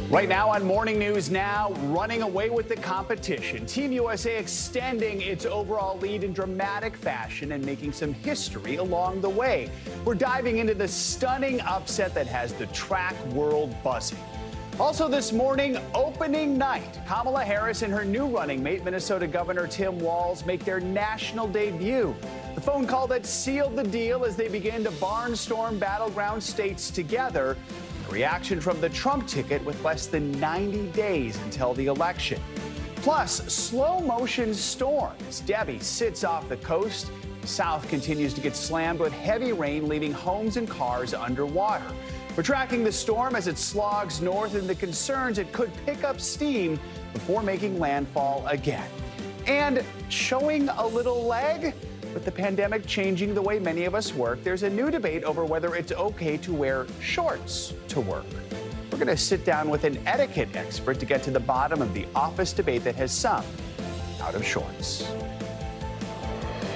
Right now on Morning News Now, running away with the competition. Team USA extending its overall lead in dramatic fashion and making some history along the way. We're diving into the stunning upset that has the track world buzzing. Also this morning, opening night. Kamala Harris and her new running mate, Minnesota Governor Tim Walz, make their national debut. The phone call that sealed the deal as they begin to barnstorm battleground states together. Reaction from the Trump ticket with less than 90 days until the election. Plus, slow motion storm as Debby sits off the coast. The south continues to get slammed with heavy rain, leaving homes and cars underwater. We're tracking the storm as it slogs north and the concerns it could pick up steam before making landfall again. And showing a little leg? With the pandemic changing the way many of us work, there's a new debate over whether it's okay to wear shorts to work. We're going to sit down with an etiquette expert to get to the bottom of the office debate that has some out of shorts.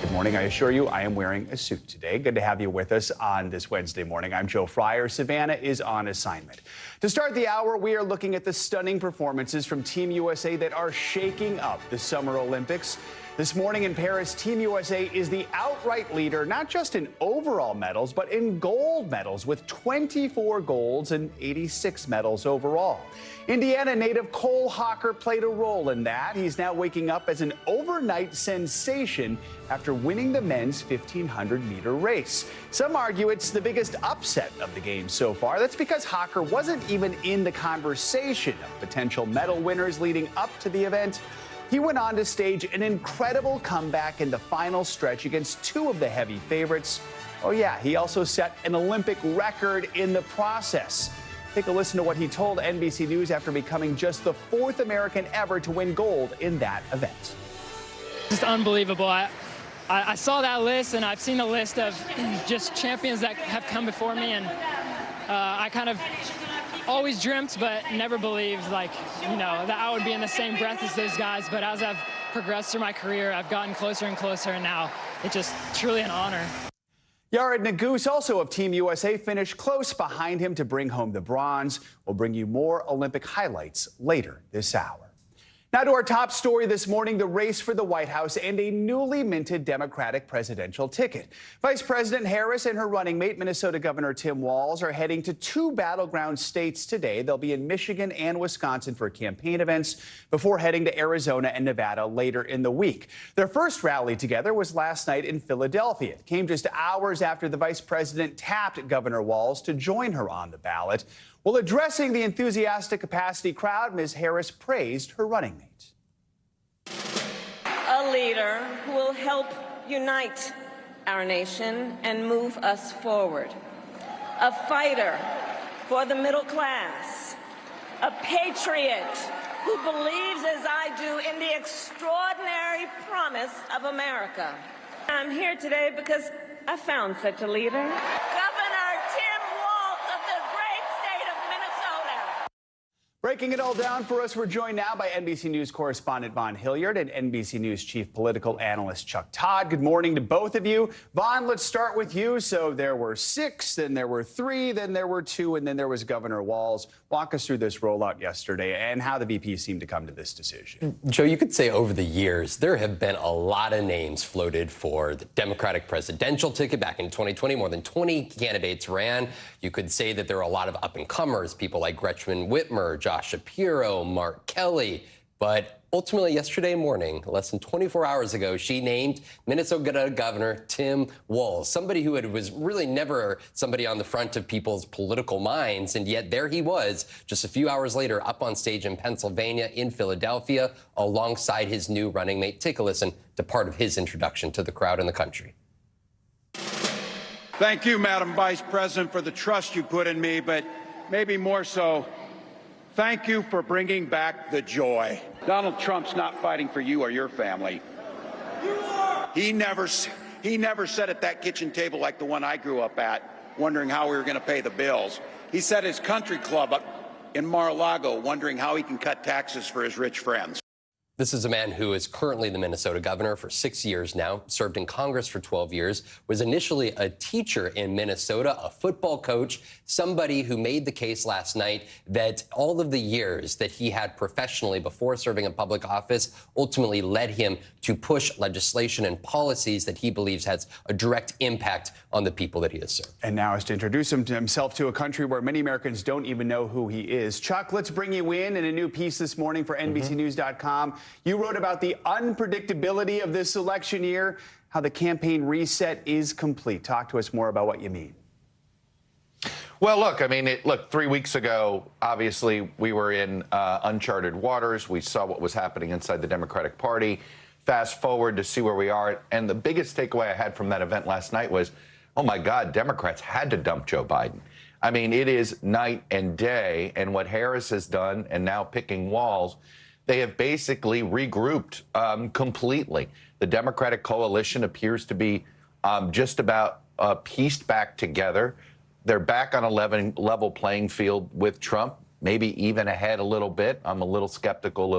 Good morning. I assure you I am wearing a suit today. Good to have you with us on this Wednesday morning. I'm Joe Fryer. Savannah is on assignment. To start the hour, we are looking at the stunning performances from Team USA that are shaking up the Summer Olympics. This morning in Paris, Team USA is the outright leader, not just in overall medals, but in gold medals, with 24 golds and 86 medals overall. Indiana native Cole Hocker played a role in that. He's now waking up as an overnight sensation after winning the men's 1,500-meter race. Some argue it's the biggest upset of the game so far. That's because Hocker wasn't even in the conversation of potential medal winners leading up to the event. He went on to stage an incredible comeback in the final stretch against two of the heavy favorites. Oh yeah, he also set an Olympic record in the process. Take a listen to what he told NBC News after becoming just the fourth American ever to win gold in that event. Just unbelievable. I saw that list, and I've seen a list of just champions that have come before me, and I kind of always dreamt but never believed, that I would be in the same breath as those guys. But as I've progressed through my career, I've gotten closer and closer, and now it's just truly an honor. Yared Nuguse, also of Team USA, finished close behind him to bring home the bronze. We'll bring you more Olympic highlights later this hour. Now to our top story this morning, the race for the White House and a newly minted Democratic presidential ticket. Vice President Harris and her running mate, Minnesota Governor Tim Walz, are heading to two battleground states today. They'll be in Michigan and Wisconsin for campaign events before heading to Arizona and Nevada later in the week. Their first rally together was last night in Philadelphia. It came just hours after the vice president tapped Governor Walz to join her on the ballot. While addressing the enthusiastic capacity crowd, Ms. Harris praised her running mate. A leader who will help unite our nation and move us forward. A fighter for the middle class. A patriot who believes, as I do, in the extraordinary promise of America. I'm here today because I found such a leader. Governor Tim Walz of the great state of Minnesota. Breaking it all down for us, we're joined now by NBC News correspondent Vaughn Hilliard and NBC News chief political analyst Chuck Todd. Good morning to both of you. Vaughn, let's start with you. So there were 6, then there were 3, then there were 2, and then there was Governor Walz. Walk us through this rollout yesterday and how the VP seemed to come to this decision. Joe, you could say over the years, there have been a lot of names floated for the Democratic presidential ticket. Back in 2020, more than 20 candidates ran. You could say that there are a lot of up-and-comers, people like Gretchen Whitmer, Josh Shapiro, Mark Kelly. But ultimately, yesterday morning, less than 24 hours ago, she named Minnesota Governor Tim Walz, somebody who was really never somebody on the front of people's political minds. And yet there he was just a few hours later up on stage in Pennsylvania, in Philadelphia, alongside his new running mate. Take a listen to part of his introduction to the crowd and the country. Thank you, Madam Vice President, for the trust you put in me, but maybe more so, thank you for bringing back the joy. Donald Trump's not fighting for you or your family. He never sat at that kitchen table like the one I grew up at, wondering how we were going to pay the bills. He sat at his country club up in Mar-a-Lago, wondering how he can cut taxes for his rich friends. This is a man who is currently the Minnesota governor for 6 years now, served in Congress for 12 years, was initially a teacher in Minnesota, a football coach, somebody who made the case last night that all of the years that he had professionally before serving in public office ultimately led him to push legislation and policies that he believes has a direct impact on the people that he has served. And now is to introduce himself to a country where many Americans don't even know who he is. Chuck, let's bring you in a new piece this morning for NBCNews.com. You wrote about the unpredictability of this election year, how the campaign reset is complete. Talk to us more about what you mean. Well, look, I mean, 3 weeks ago, obviously, we were in uncharted waters. We saw what was happening inside the Democratic Party. Fast forward to see where we are. And the biggest takeaway I had from that event last night was, oh, my God, Democrats had to dump Joe Biden. I mean, it is night and day. And what Harris has done, and now picking Walz, they have basically regrouped completely. The Democratic coalition appears to be just about pieced back together. They're back on a level playing field with Trump, maybe even ahead a little bit. I'm a little skeptical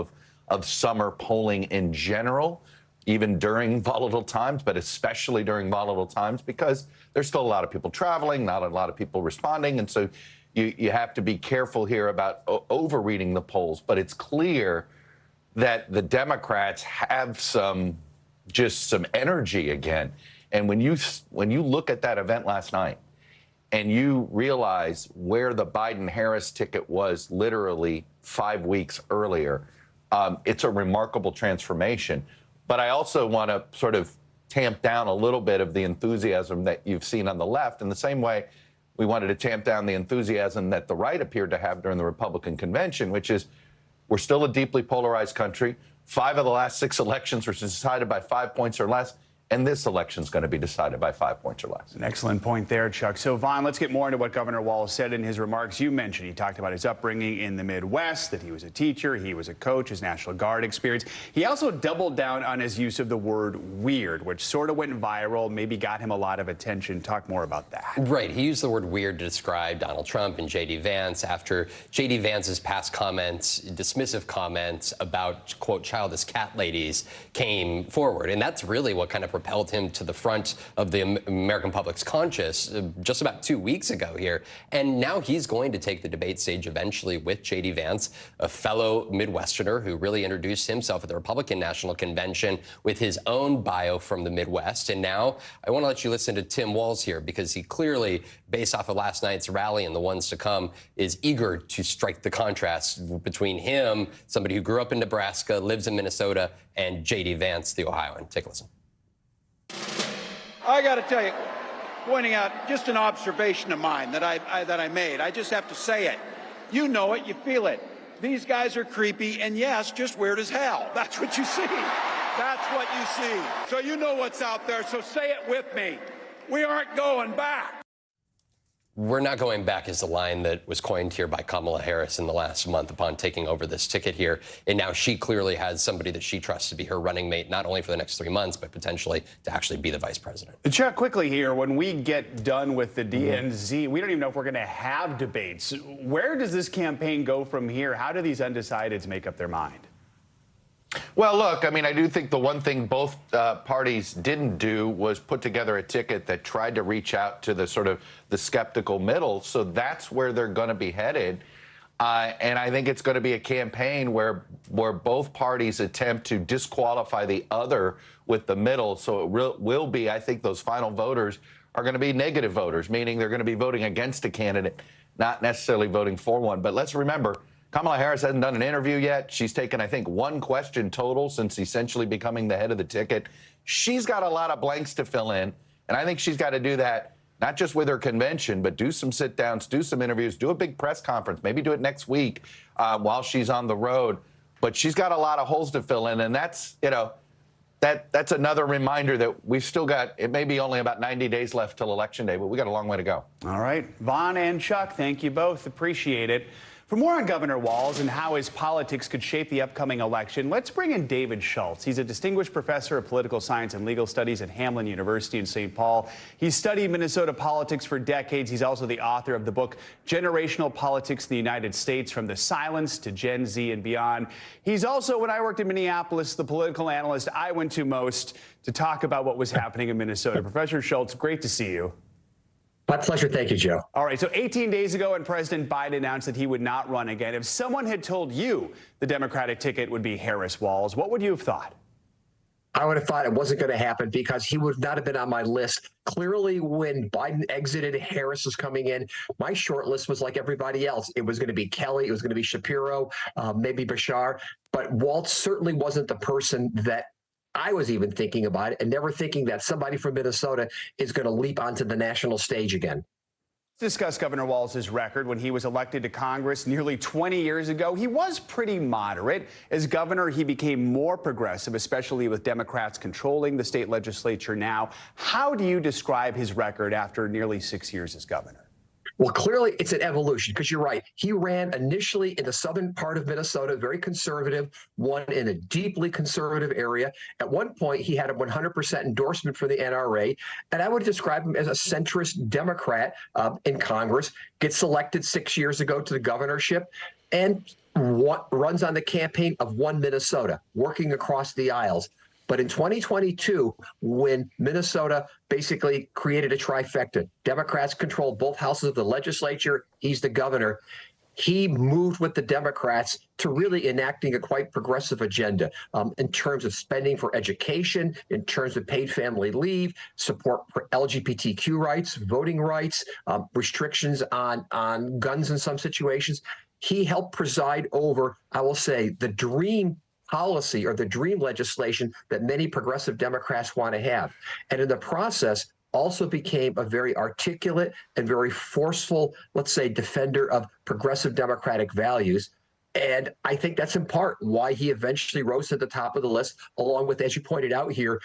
of summer polling in general, even during volatile times, but especially during volatile times, because there's still a lot of people traveling, not a lot of people responding. And so you have to be careful here about overreading the polls. But it's clear that the Democrats have some energy again. And when you look at that event last night and you realize where the Biden-Harris ticket was literally 5 weeks earlier, it's a remarkable transformation. But I also want to sort of tamp down a little bit of the enthusiasm that you've seen on the left in the same way we wanted to tamp down the enthusiasm that the right appeared to have during the Republican convention, which is we're still a deeply polarized country. 5 of the last 6 elections were decided by 5 points or less. And this election is going to be decided by 5 points or less. An excellent point there, Chuck. So, Vaughn, let's get more into what Governor Walz said in his remarks. You mentioned he talked about his upbringing in the Midwest, that he was a teacher, he was a coach, his National Guard experience. He also doubled down on his use of the word weird, which sort of went viral, maybe got him a lot of attention. Talk more about that. Right. He used the word weird to describe Donald Trump and J.D. Vance after J.D. Vance's past comments, dismissive comments about, quote, childish cat ladies came forward. And that's really what kind of propelled him to the front of the American public's conscience just about 2 weeks ago here. And now he's going to take the debate stage eventually with J.D. Vance, a fellow Midwesterner who really introduced himself at the Republican National Convention with his own bio from the Midwest. And now I want to let you listen to Tim Walz here, because he clearly, based off of last night's rally and the ones to come, is eager to strike the contrast between him, somebody who grew up in Nebraska, lives in Minnesota, and J.D. Vance, the Ohioan. Take a listen. I got to tell you, pointing out just an observation of mine that I made. I just have to say it. You know it, you feel it. These guys are creepy, and yes, just weird as hell. That's what you see. That's what you see. So you know what's out there, so say it with me. We aren't going back. We're not going back is the line that was coined here by Kamala Harris in the last month upon taking over this ticket here. And now she clearly has somebody that she trusts to be her running mate, not only for the next 3 months, but potentially to actually be the vice president. Chuck, quickly here, when we get done with the DNZ, we don't even know if we're going to have debates. Where does this campaign go from here? How do these undecideds make up their mind? Well, look, I mean, I do think the one thing both parties didn't do was put together a ticket that tried to reach out to the sort of the skeptical middle. So that's where they're going to be headed. And I think it's going to be a campaign where both parties attempt to disqualify the other with the middle. So it will be, I think those final voters are going to be negative voters, meaning they're going to be voting against a candidate, not necessarily voting for one. But let's remember, Kamala Harris hasn't done an interview yet. She's taken, I think, 1 question total since essentially becoming the head of the ticket. She's got a lot of blanks to fill in, and I think she's got to do that, not just with her convention, but do some sit-downs, do some interviews, do a big press conference, maybe do it next week while she's on the road. But she's got a lot of holes to fill in, and that's, you know, that's another reminder that we've still got, it may be only about 90 days left till Election Day, but we got a long way to go. All right. Vaughn and Chuck, thank you both. Appreciate it. For more on Governor Walz and how his politics could shape the upcoming election, let's bring in David Schultz. He's a distinguished professor of political science and legal studies at Hamline University in St. Paul. He's studied Minnesota politics for decades. He's also the author of the book Generational Politics in the United States, From the Silence to Gen Z and Beyond. He's also, when I worked in Minneapolis, the political analyst I went to most to talk about what was happening in Minnesota. Professor Schultz, great to see you. My pleasure. Thank you, Joe. All right. So 18 days ago, when President Biden announced that he would not run again, if someone had told you the Democratic ticket would be Harris Walz, what would you have thought? I would have thought it wasn't going to happen because he would not have been on my list. Clearly, when Biden exited, Harris was coming in. My short list was like everybody else. It was going to be Kelly. It was going to be Shapiro, maybe Bashar. But Walz certainly wasn't the person that I was even thinking about it, and never thinking that somebody from Minnesota is going to leap onto the national stage again. Let's discuss Governor Walz's record. When he was elected to Congress nearly 20 years ago, he was pretty moderate. As governor, he became more progressive, especially with Democrats controlling the state legislature now. How do you describe his record after nearly 6 years as governor? Well, clearly, it's an evolution because you're right. He ran initially in the southern part of Minnesota, very conservative, won in a deeply conservative area. At one point, he had a 100% endorsement for the NRA, and I would describe him as a centrist Democrat in Congress, gets elected 6 years ago to the governorship, and runs on the campaign of One Minnesota, working across the aisles. But in 2022, when Minnesota basically created a trifecta, Democrats controlled both houses of the legislature, he's the governor, he moved with the Democrats to really enacting a quite progressive agenda in terms of spending for education, in terms of paid family leave, support for LGBTQ rights, voting rights, restrictions on guns in some situations. He helped preside over, I will say, the dream policy or the dream legislation that many progressive Democrats want to have. And in the process, also became a very articulate and very forceful, let's say, defender of progressive democratic values. And I think that's in part why he eventually rose to the top of the list, along with, as you pointed out here,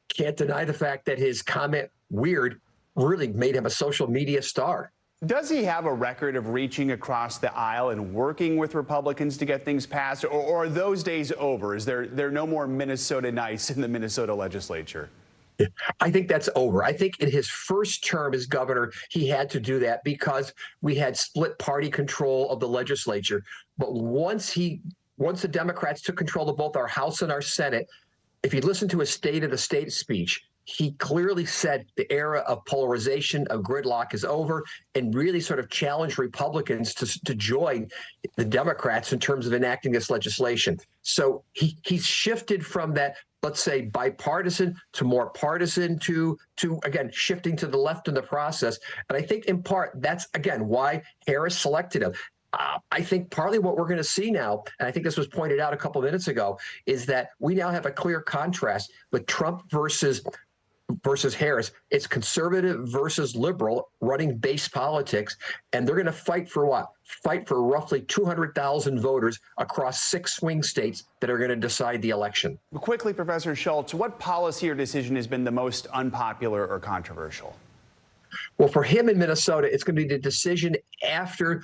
can't deny the fact that his comment, weird, really made him a social media star. Does he have a record of reaching across the aisle and working with Republicans to get things passed, or are those days over? Is there no more Minnesota nice in the Minnesota legislature? I think that's over. I think in his first term as governor, he had to do that because we had split party control of the legislature. But once the Democrats took control of both our House and our Senate, if you listen to his State of the State speech, he clearly said the era of polarization, of gridlock is over, and really sort of challenged Republicans to join the Democrats in terms of enacting this legislation. So he's shifted from that, let's say, bipartisan to more partisan to again, shifting to the left in the process. And I think in part, that's, again, why Harris selected him. I think partly what we're going to see now, and I think this was pointed out a couple of minutes ago, is that we now have a clear contrast with Trump versus Harris. It's conservative versus liberal running base politics, and they're going to fight for what? Fight for roughly 200,000 voters across 6 swing states that are going to decide the election. Quickly, Professor Schultz, what policy or decision has been the most unpopular or controversial? Well, for him in Minnesota, it's going to be the decision after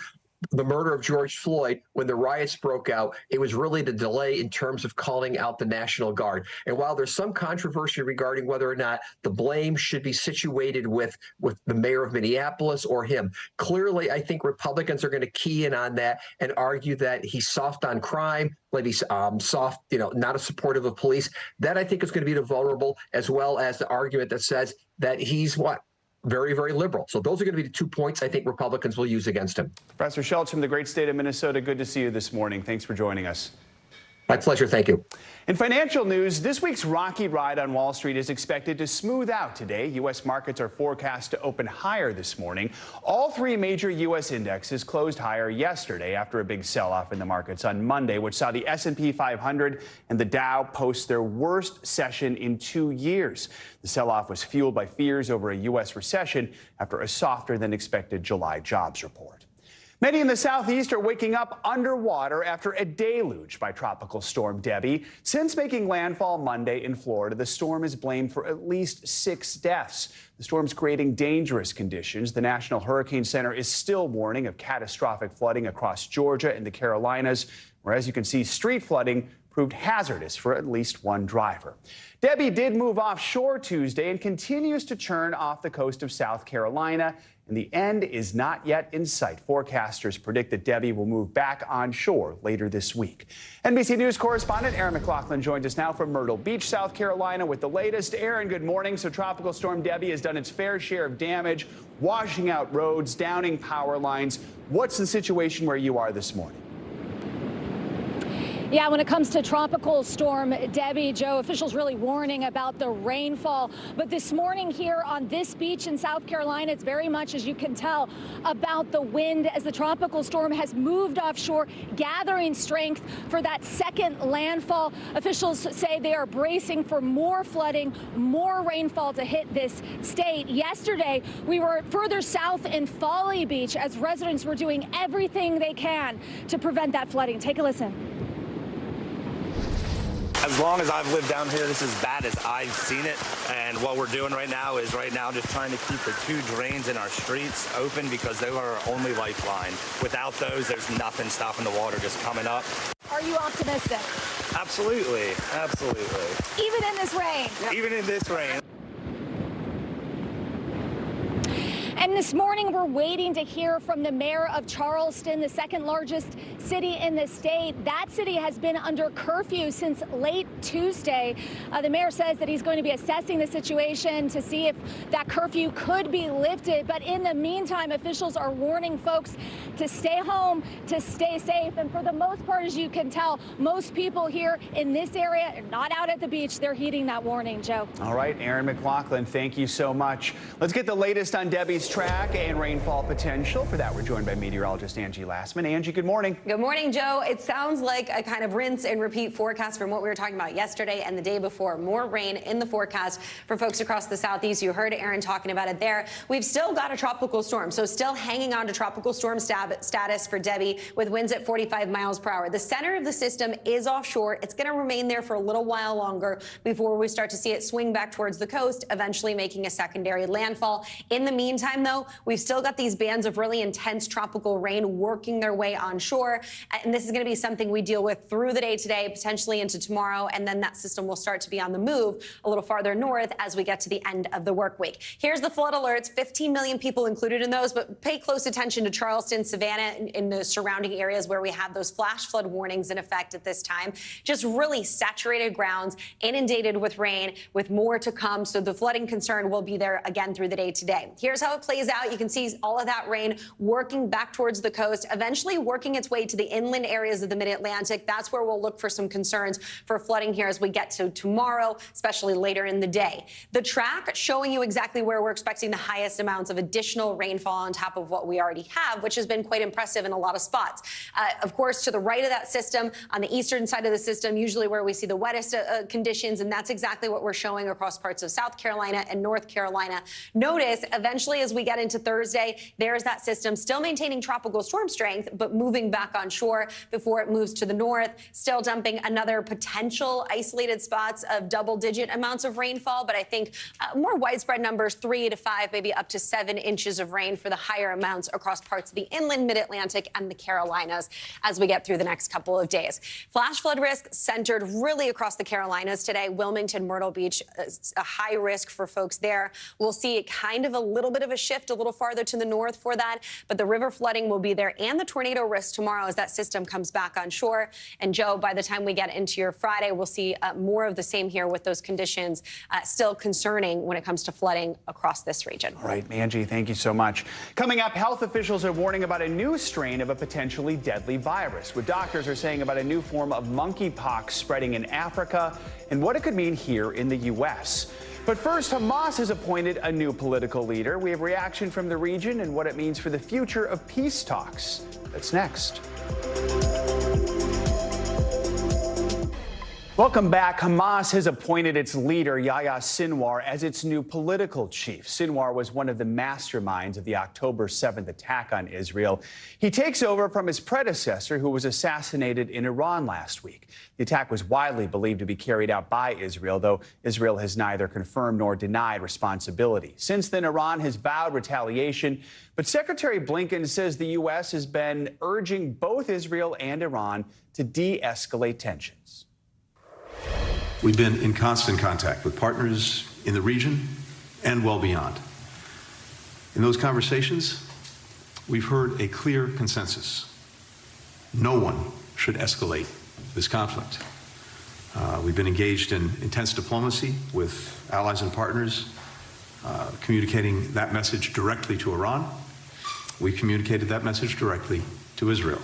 the murder of George Floyd, when the riots broke out. It was really the delay in terms of calling out the National Guard. And while there's some controversy regarding whether or not the blame should be situated with the mayor of Minneapolis or him, clearly I think Republicans are going to key in on that and argue that he's soft on crime, maybe soft, not as supportive of police. That I think is going to be the vulnerable, as well as the argument that says that he's very, very liberal. So those are going to be the 2 points I think Republicans will use against him. Professor Schultz from the great state of Minnesota, good to see you this morning. Thanks for joining us. My pleasure. Thank you. In financial news, this week's rocky ride on Wall Street is expected to smooth out today. U.S. markets are forecast to open higher this morning. All 3 major U.S. indexes closed higher yesterday after a big sell-off in the markets on Monday, which saw the S&P 500 and the Dow post their worst session in 2 years. The sell-off was fueled by fears over a U.S. recession after a softer than expected July jobs report. Many in the southeast are waking up underwater after a deluge by Tropical Storm Debby. Since making landfall Monday in Florida, the storm is blamed for at least 6 deaths. The storm's creating dangerous conditions. The National Hurricane Center is still warning of catastrophic flooding across Georgia and the Carolinas, where, as you can see, street flooding proved hazardous for at least one driver. Debby did move offshore Tuesday and continues to churn off the coast of South Carolina, and the end is not yet in sight. Forecasters predict that Debby will move back onshore later this week. NBC News correspondent Aaron McLaughlin joins us now from Myrtle Beach, South Carolina, with the latest. Aaron, good morning. So Tropical Storm Debby has done its fair share of damage, washing out roads, downing power lines. What's the situation where you are this morning? Yeah, when it comes to Tropical Storm Debby, Joe, officials really warning about the rainfall. But this morning here on this beach in South Carolina, it's very much, as you can tell, about the wind as the tropical storm has moved offshore, gathering strength for that second landfall. Officials say they are bracing for more flooding, more rainfall to hit this state. Yesterday, we were further south in Folly Beach as residents were doing everything they can to prevent that flooding. Take a listen. As long as I've lived down here, this is as bad as I've seen it. And what we're doing right now is just trying to keep the 2 drains in our streets open because they are our only lifeline. Without those, there's nothing stopping the water just coming up. Are you optimistic? Absolutely. Absolutely. Even in this rain? Yep. Even in this rain. And this morning, we're waiting to hear from the mayor of Charleston, the second largest city in the state. That city has been under curfew since late Tuesday. The mayor says that he's going to be assessing the situation to see if that curfew could be lifted. But in the meantime, officials are warning folks to stay home, to stay safe. And for the most part, as you can tell, most people here in this area are not out at the beach. They're heeding that warning, Joe. All right, Aaron McLaughlin, thank you so much. Let's get the latest on Debby's track and rainfall potential. For that, we're joined by meteorologist Angie Lassman. Angie, good morning. Good morning, Joe. It sounds like a kind of rinse and repeat forecast from what we were talking about yesterday and the day before. More rain in the forecast for folks across the southeast. You heard Aaron talking about it there. We've still got a tropical storm, so still hanging on to tropical storm status for Debby with winds at 45 miles per hour. The center of the system is offshore. It's going to remain there for a little while longer before we start to see it swing back towards the coast, eventually making a secondary landfall. In the meantime, though, we've still got these bands of really intense tropical rain working their way onshore. And this is going to be something we deal with through the day today, potentially into tomorrow. And then that system will start to be on the move a little farther north as we get to the end of the work week. Here's the flood alerts, 15 million people included in those, but pay close attention to Charleston, Savannah, in the surrounding areas where we have those flash flood warnings in effect at this time. Just really saturated grounds, inundated with rain, with more to come. So the flooding concern will be there again through the day today. Here's how it plays out. You can see all of that rain working back towards the coast, eventually working its way to the inland areas of the mid-Atlantic. That's where we'll look for some concerns for flooding here as we get to tomorrow, especially later in the day. The track showing you exactly where we're expecting the highest amounts of additional rainfall on top of what we already have, which has been quite impressive in a lot of spots. Of course, to the right of that system, on the eastern side of the system, usually where we see the wettest conditions, and that's exactly what we're showing across parts of South Carolina and North Carolina. Notice, eventually, as we get into Thursday, there's that system still maintaining tropical storm strength, but moving back on shore before it moves to the north, still dumping another potential isolated spots of double-digit amounts of rainfall. But I think more widespread numbers, 3 to 5, maybe up to 7 inches of rain for the higher amounts across parts of the inland mid-Atlantic and the Carolinas as we get through the next couple of days. Flash flood risk centered really across the Carolinas today. Wilmington, Myrtle Beach, a high risk for folks there. We'll see kind of a little bit of a shift a little farther to the north for that, but the river flooding will be there and the tornado risk tomorrow as that system comes back on shore. And Joe, by the time we get into your Friday, we'll see more of the same here with those conditions still concerning when it comes to flooding across this region. All right, Angie, thank you so much. Coming up, health officials are warning about a new strain of a potentially deadly virus. What doctors are saying about a new form of monkeypox spreading in Africa and what it could mean here in the U.S. But first, Hamas has appointed a new political leader. We have reaction from the region and what it means for the future of peace talks. That's next. Welcome back. Hamas has appointed its leader, Yahya Sinwar, as its new political chief. Sinwar was one of the masterminds of the October 7th attack on Israel. He takes over from his predecessor, who was assassinated in Iran last week. The attack was widely believed to be carried out by Israel, though Israel has neither confirmed nor denied responsibility. Since then, Iran has vowed retaliation, but Secretary Blinken says the U.S. has been urging both Israel and Iran to de-escalate tensions. We've been in constant contact with partners in the region and well beyond. In those conversations, we've heard a clear consensus. No one should escalate this conflict. We've been engaged in intense diplomacy with allies and partners, communicating that message directly to Iran. We communicated that message directly to Israel.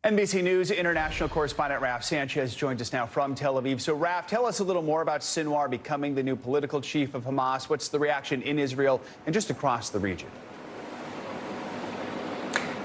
NBC News international correspondent Raf Sanchez joins us now from Tel Aviv. So, Raf, tell us a little more about Sinwar becoming the new political chief of Hamas. What's the reaction in Israel and just across the region?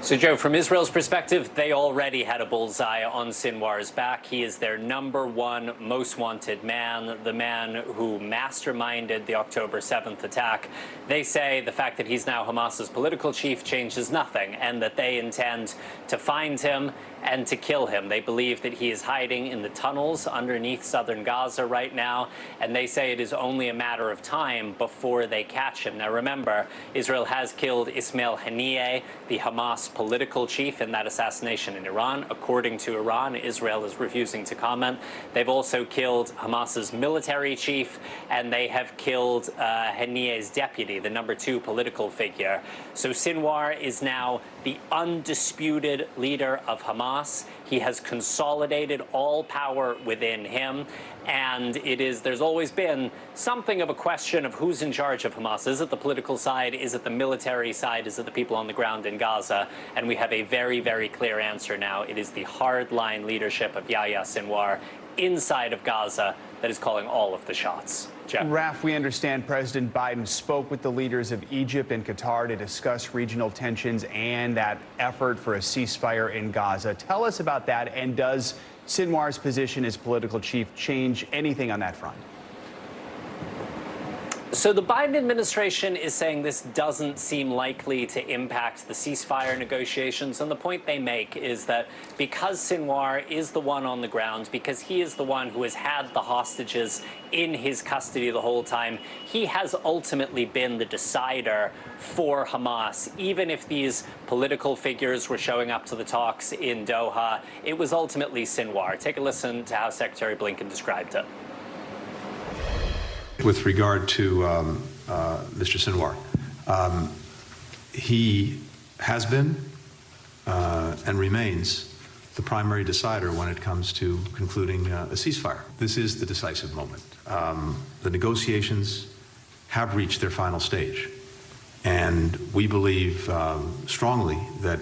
So, Joe, from Israel's perspective, they already had a bullseye on Sinwar's back. He is their #1 most wanted man, the man who masterminded the October 7th attack. They say the fact that he's now Hamas's political chief changes nothing, and that they intend to find him and to kill him. They believe that he is hiding in the tunnels underneath southern Gaza right now, and they say it is only a matter of time before they catch him. Now, remember, Israel has killed Ismail Haniyeh, the Hamas political chief, in that assassination in Iran. According to Iran, Israel is refusing to comment. They've also killed Hamas's military chief, and they have killed Haniyeh's deputy, the #2 political figure. So Sinwar is now the undisputed leader of Hamas. He has consolidated all power within him, and there's always been something of a question of who's in charge of Hamas. Is it the political side? Is it the military side? Is it the people on the ground in Gaza? And we have a very, very clear answer now. It is the hardline leadership of Yahya Sinwar inside of Gaza that is calling all of the shots. Jeff. Raf, we understand President Biden spoke with the leaders of Egypt and Qatar to discuss regional tensions and that effort for a ceasefire in Gaza. Tell us about that, and does Sinwar's position as political chief change anything on that front? So the Biden administration is saying this doesn't seem likely to impact the ceasefire negotiations. And the point they make is that because Sinwar is the one on the ground, because he is the one who has had the hostages in his custody the whole time, he has ultimately been the decider for Hamas. Even if these political figures were showing up to the talks in Doha, it was ultimately Sinwar. Take a listen to how Secretary Blinken described it. With regard to Mr. Sinwar, he has been and remains the primary decider when it comes to concluding a ceasefire. This is the decisive moment. The negotiations have reached their final stage, and we believe strongly that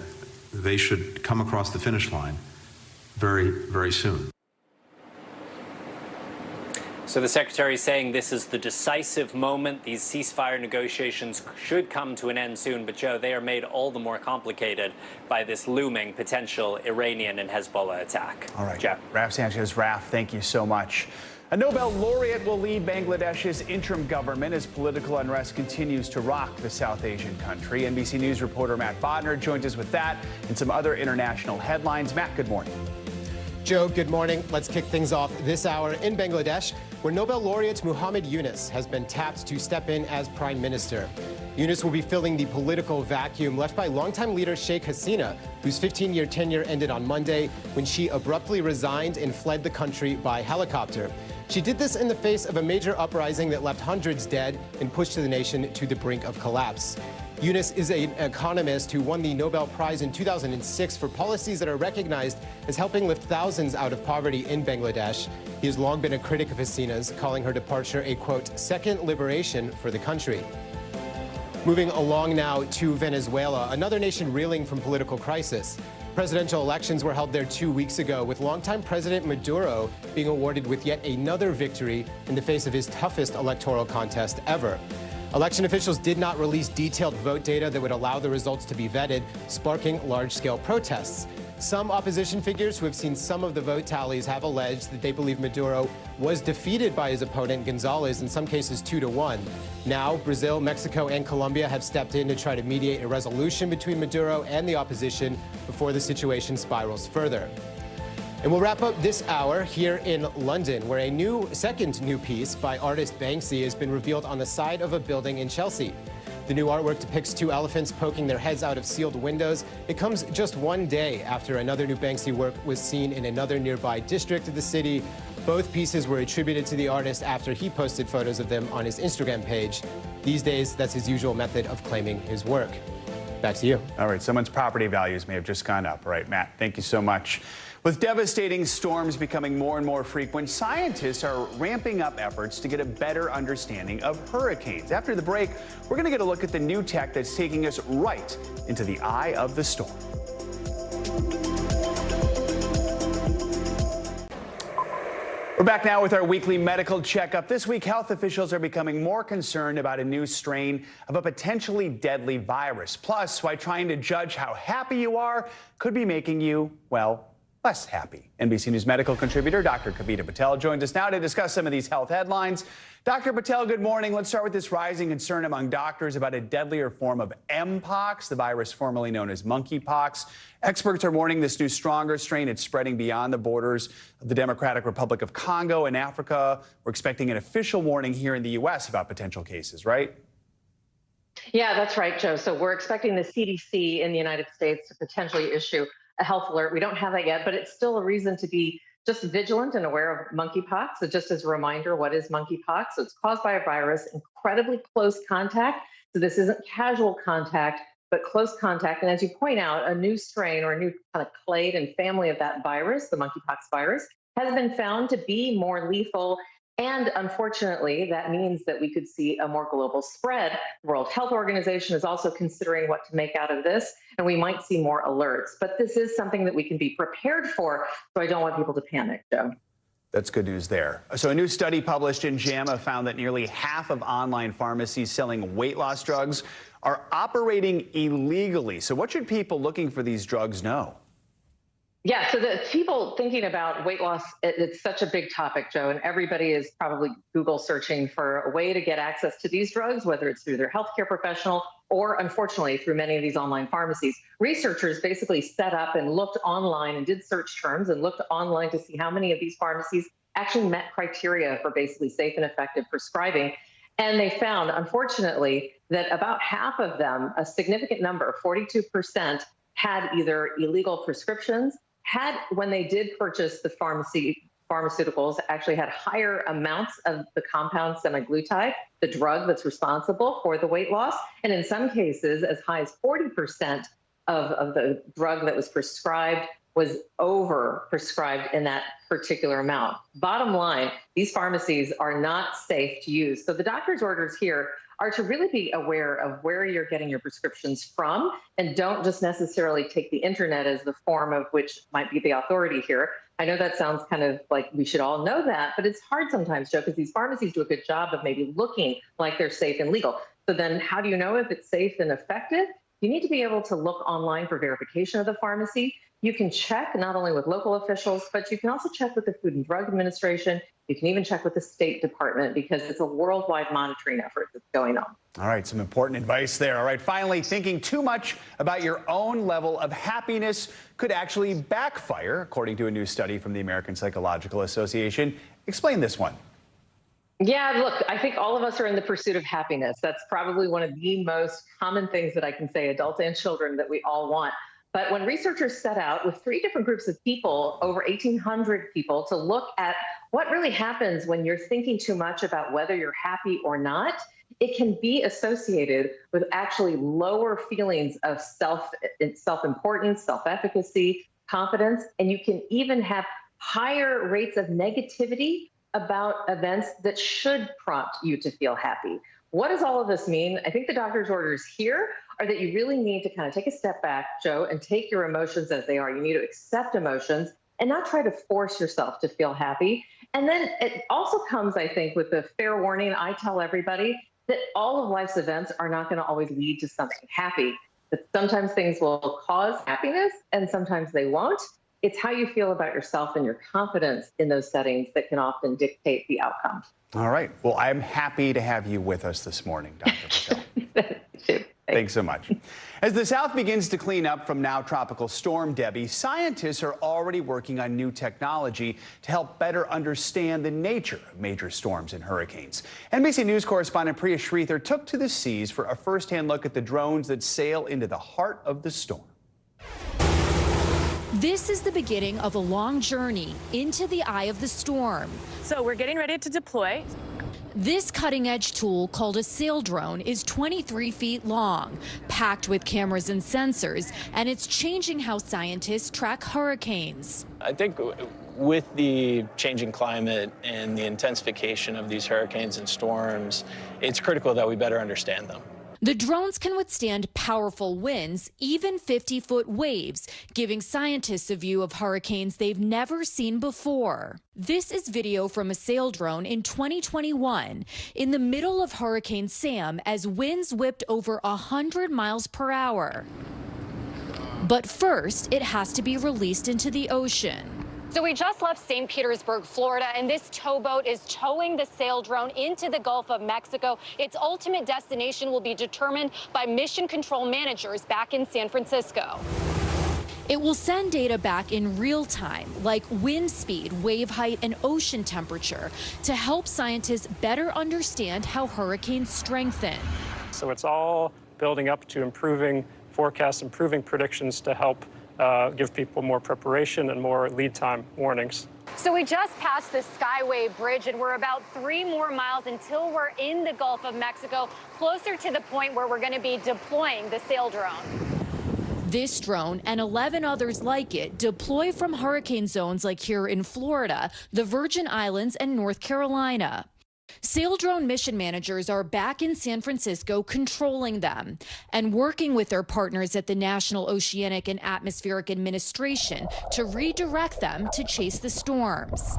they should come across the finish line very, very soon. So the secretary is saying this is the decisive moment. These ceasefire negotiations should come to an end soon. But, Joe, they are made all the more complicated by this looming potential Iranian and Hezbollah attack. All right. Joe. Raf Sanchez. Raf, thank you so much. A Nobel laureate will lead Bangladesh's interim government as political unrest continues to rock the South Asian country. NBC News reporter Matt Bodner joins us with that and some other international headlines. Matt, good morning. Joe, good morning. Let's kick things off this hour in Bangladesh, where Nobel laureate Muhammad Yunus has been tapped to step in as prime minister. Yunus will be filling the political vacuum left by longtime leader Sheikh Hasina, whose 15-year tenure ended on Monday when she abruptly resigned and fled the country by helicopter. She did this in the face of a major uprising that left hundreds dead and pushed the nation to the brink of collapse. Yunus is an economist who won the Nobel Prize in 2006 for policies that are recognized as helping lift thousands out of poverty in Bangladesh. He has long been a critic of Hasina's, calling her departure a, quote, second liberation for the country. Moving along now to Venezuela, another nation reeling from political crisis. Presidential elections were held there 2 weeks ago, with longtime President Maduro being awarded with yet another victory in the face of his toughest electoral contest ever. Election officials did not release detailed vote data that would allow the results to be vetted, sparking large-scale protests. Some opposition figures who have seen some of the vote tallies have alleged that they believe Maduro was defeated by his opponent, Gonzalez, in some cases 2-1. Now, Brazil, Mexico, and Colombia have stepped in to try to mediate a resolution between Maduro and the opposition before the situation spirals further. And we'll wrap up this hour here in London, where a second new piece by artist Banksy has been revealed on the side of a building in Chelsea. The new artwork depicts two elephants poking their heads out of sealed windows. It comes just one day after another new Banksy work was seen in another nearby district of the city. Both pieces were attributed to the artist after he posted photos of them on his Instagram page. These days, that's his usual method of claiming his work. Back to you. All right, someone's property values may have just gone up. All right, Matt, thank you so much. With devastating storms becoming more and more frequent, scientists are ramping up efforts to get a better understanding of hurricanes. After the break, we're going to get a look at the new tech that's taking us right into the eye of the storm. We're back now with our weekly medical checkup. This week, health officials are becoming more concerned about a new strain of a potentially deadly virus. Plus, why trying to judge how happy you are could be making you, well, less happy. NBC News medical contributor Dr. Kavita Patel joins us now to discuss some of these health headlines. Dr. Patel, good morning. Let's start with this rising concern among doctors about a deadlier form of Mpox, the virus formerly known as monkeypox. Experts are warning this new stronger strain is spreading beyond the borders of the Democratic Republic of Congo and Africa. We're expecting an official warning here in the U.S. about potential cases, right? Yeah, that's right, Joe. So we're expecting the CDC in the United States to potentially issue a health alert. We don't have that yet, but it's still a reason to be just vigilant and aware of monkeypox. So just as a reminder, what is monkeypox? So it's caused by a virus, incredibly close contact. So this isn't casual contact, but close contact. And as you point out, a new strain or a new kind of clade and family of that virus, the monkeypox virus, has been found to be more lethal. And unfortunately, that means that we could see a more global spread. The World Health Organization is also considering what to make out of this, and we might see more alerts. But this is something that we can be prepared for, so I don't want people to panic, Joe. That's good news there. So a new study published in JAMA found that nearly half of online pharmacies selling weight loss drugs are operating illegally. So what should people looking for these drugs know? Yeah, so the people thinking about weight loss, it's such a big topic, Joe, and everybody is probably Google searching for a way to get access to these drugs, whether it's through their healthcare professional or, unfortunately, through many of these online pharmacies. Researchers basically set up and looked online and did search terms and looked online to see how many of these pharmacies actually met criteria for basically safe and effective prescribing. And they found, unfortunately, that about half of them, a significant number, 42%, had either illegal prescriptions, had, when they did purchase the pharmaceuticals, actually had higher amounts of the compound semaglutide, the drug that's responsible for the weight loss, and in some cases, as high as 40% of the drug that was prescribed was over-prescribed in that particular amount. Bottom line, these pharmacies are not safe to use. So the doctor's orders here are to really be aware of where you're getting your prescriptions from, and don't just necessarily take the internet as the form of which might be the authority here. I know that sounds kind of like we should all know that, but it's hard sometimes, Joe, because these pharmacies do a good job of maybe looking like they're safe and legal. So then how do you know if it's safe and effective? You need to be able to look online for verification of the pharmacy. You can check not only with local officials, but you can also check with the Food and Drug Administration. You can even check with the State Department, because it's a worldwide monitoring effort that's going on. All right, some important advice there. All right, finally, thinking too much about your own level of happiness could actually backfire, according to a new study from the American Psychological Association. Explain this one. Yeah, look, I think all of us are in the pursuit of happiness. That's probably one of the most common things that I can say, adults and children, that we all want. But when researchers set out with 3 different groups of people, over 1,800 people, to look at what really happens when you're thinking too much about whether you're happy or not, it can be associated with actually lower feelings of self-importance, self-efficacy, confidence, and you can even have higher rates of negativity about events that should prompt you to feel happy. What does all of this mean? I think the doctor's orders here are that you really need to kind of take a step back, Joe, and take your emotions as they are. You need to accept emotions and not try to force yourself to feel happy. And then it also comes, I think, with the fair warning I tell everybody that all of life's events are not going to always lead to something happy. that sometimes things will cause happiness and sometimes they won't. It's how you feel about yourself and your confidence in those settings that can often dictate the outcome. All right. Well, I'm happy to have you with us this morning, Dr. Patel. Thanks so much. As the South begins to clean up from now Tropical Storm Debby, scientists are already working on new technology to help better understand the nature of major storms and hurricanes. NBC News correspondent Priya Sridhar took to the seas for a first-hand look at the drones that sail into the heart of the storm. This is the beginning of a long journey into the eye of the storm. So we're getting ready to deploy. This cutting-edge tool, called a sail drone, is 23 feet long, packed with cameras and sensors, and it's changing how scientists track hurricanes. I think with the changing climate and the intensification of these hurricanes and storms, it's critical that we better understand them. The drones can withstand powerful winds, even 50-foot waves, giving scientists a view of hurricanes they've never seen before. This is video from a sail drone in 2021 in the middle of Hurricane Sam as winds whipped over 100 miles per hour. But first, it has to be released into the ocean. So we just left St. Petersburg, Florida, and this towboat is towing the sail drone into the Gulf of Mexico. Its ultimate destination will be determined by mission control managers back in San Francisco. It will send data back in real time, like wind speed, wave height, and ocean temperature, to help scientists better understand how hurricanes strengthen. So it's all building up to improving forecasts, improving predictions to help give people more preparation and more lead time warnings. So we just passed the Skyway Bridge, and we're about 3 more miles until we're in the Gulf of Mexico, closer to the point where we're going to be deploying the sail drone. This drone and 11 others like it deploy from hurricane zones like here in Florida, the Virgin Islands, and North Carolina. Sail drone mission managers are back in San Francisco controlling them and working with their partners at the National Oceanic and Atmospheric Administration to redirect them to chase the storms.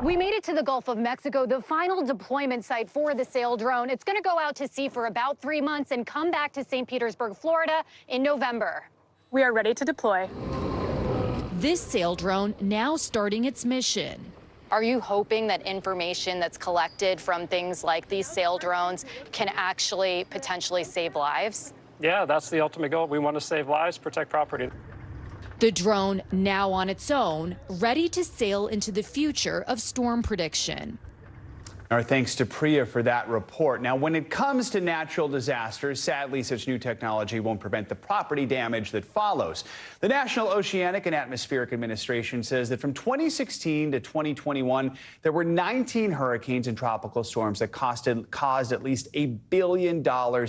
We made it to the Gulf of Mexico, the final deployment site for the sail drone. It's going to go out to sea for about 3 months and come back to St. Petersburg, Florida in November. We are ready to deploy. This sail drone now starting its mission. Are you hoping that information that's collected from things like these sail drones can actually potentially save lives? Yeah, that's the ultimate goal. We want to save lives, protect property. The drone now on its own, ready to sail into the future of storm prediction. Our thanks to Priya for that report. Now, when it comes to natural disasters, sadly, such new technology won't prevent the property damage that follows. The National Oceanic and Atmospheric Administration says that from 2016 to 2021, there were 19 hurricanes and tropical storms that caused at least $1 billion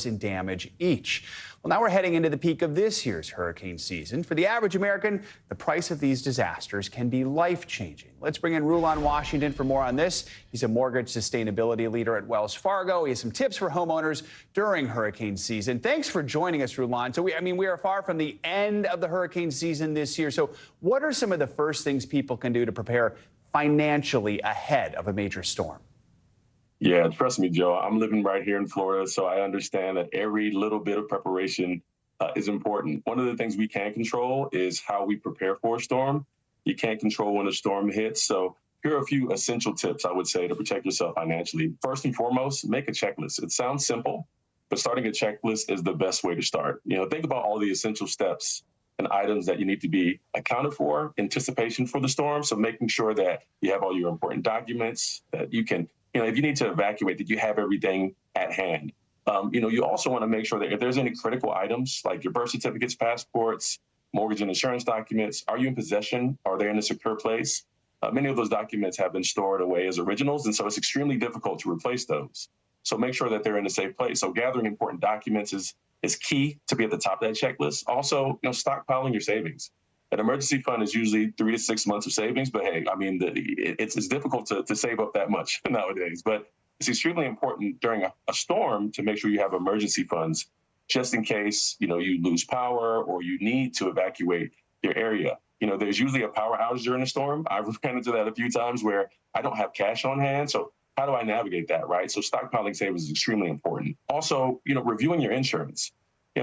in damage each. Well, now we're heading into the peak of this year's hurricane season. For the average American, the price of these disasters can be life-changing. Let's bring in Rulon Washington for more on this. He's a mortgage sustainability leader at Wells Fargo. He has some tips for homeowners during hurricane season. Thanks for joining us, Rulon. So, we are far from the end of the hurricane season this year. So what are some of the first things people can do to prepare financially ahead of a major storm? Yeah, trust me, Joe. I'm living right here in Florida, so I understand that every little bit of preparation is important. One of the things we can control is how we prepare for a storm. You can't control when a storm hits. So here are a few essential tips, I would say, to protect yourself financially. First and foremost, make a checklist. It sounds simple, but starting a checklist is the best way to start. Think about all the essential steps and items that you need to be accounted for, anticipation for the storm. So making sure that you have all your important documents, that you can if you need to evacuate, that you have everything at hand. You also want to make sure that if there's any critical items like your birth certificates, passports, mortgage and insurance documents, are you in possession? Are they in a secure place? Many of those documents have been stored away as originals, and so it's extremely difficult to replace those. So make sure that they're in a safe place. So gathering important documents is key to be at the top of that checklist. Also, stockpiling your savings. An emergency fund is usually 3 to 6 months of savings, but hey, it's difficult to save up that much nowadays. But it's extremely important during a storm to make sure you have emergency funds just in case, you lose power or you need to evacuate your area. There's usually a power outage during a storm. I've ran into that a few times where I don't have cash on hand. So how do I navigate that, right? So stockpiling savings is extremely important. Also, reviewing your insurance.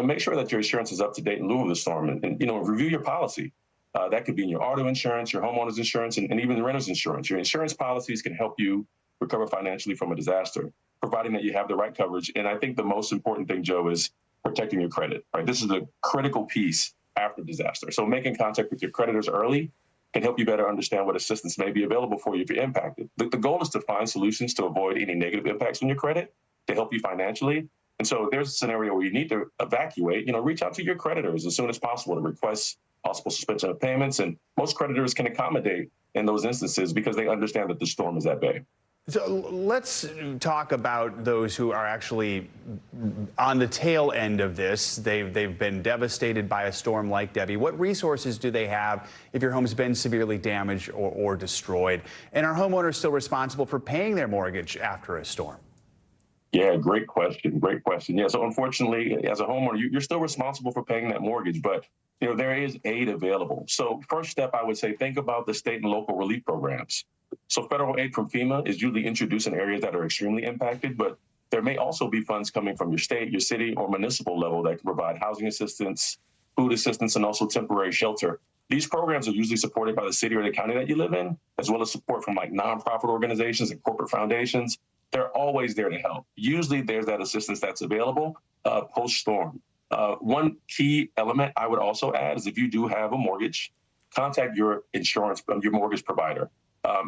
make sure that your insurance is up to date in lieu of the storm, and review your policy. That could be in your auto insurance, your homeowner's insurance, and even the renter's insurance. Your insurance policies can help you recover financially from a disaster, providing that you have the right coverage. And I think the most important thing, Joe, is protecting your credit, right? This is a critical piece after disaster. So making contact with your creditors early can help you better understand what assistance may be available for you if you're impacted. The goal is to find solutions to avoid any negative impacts on your credit to help you financially. And so if there's a scenario where you need to evacuate, reach out to your creditors as soon as possible to request possible suspension of payments. And most creditors can accommodate in those instances because they understand that the storm is at bay. So let's talk about those who are actually on the tail end of this. They've been devastated by a storm like Debby. What resources do they have if your home's been severely damaged or destroyed? And are homeowners still responsible for paying their mortgage after a storm? Yeah, great question. Great question. Yeah, so unfortunately, as a homeowner, you're still responsible for paying that mortgage, but there is aid available. So first step, I would say, think about the state and local relief programs. So federal aid from FEMA is usually introduced in areas that are extremely impacted, but there may also be funds coming from your state, your city, or municipal level that can provide housing assistance, food assistance, and also temporary shelter. These programs are usually supported by the city or the county that you live in, as well as support from nonprofit organizations and corporate foundations. They're always there to help. Usually there's that assistance that's available post-storm. One key element I would also add is if you do have a mortgage, contact your your mortgage provider.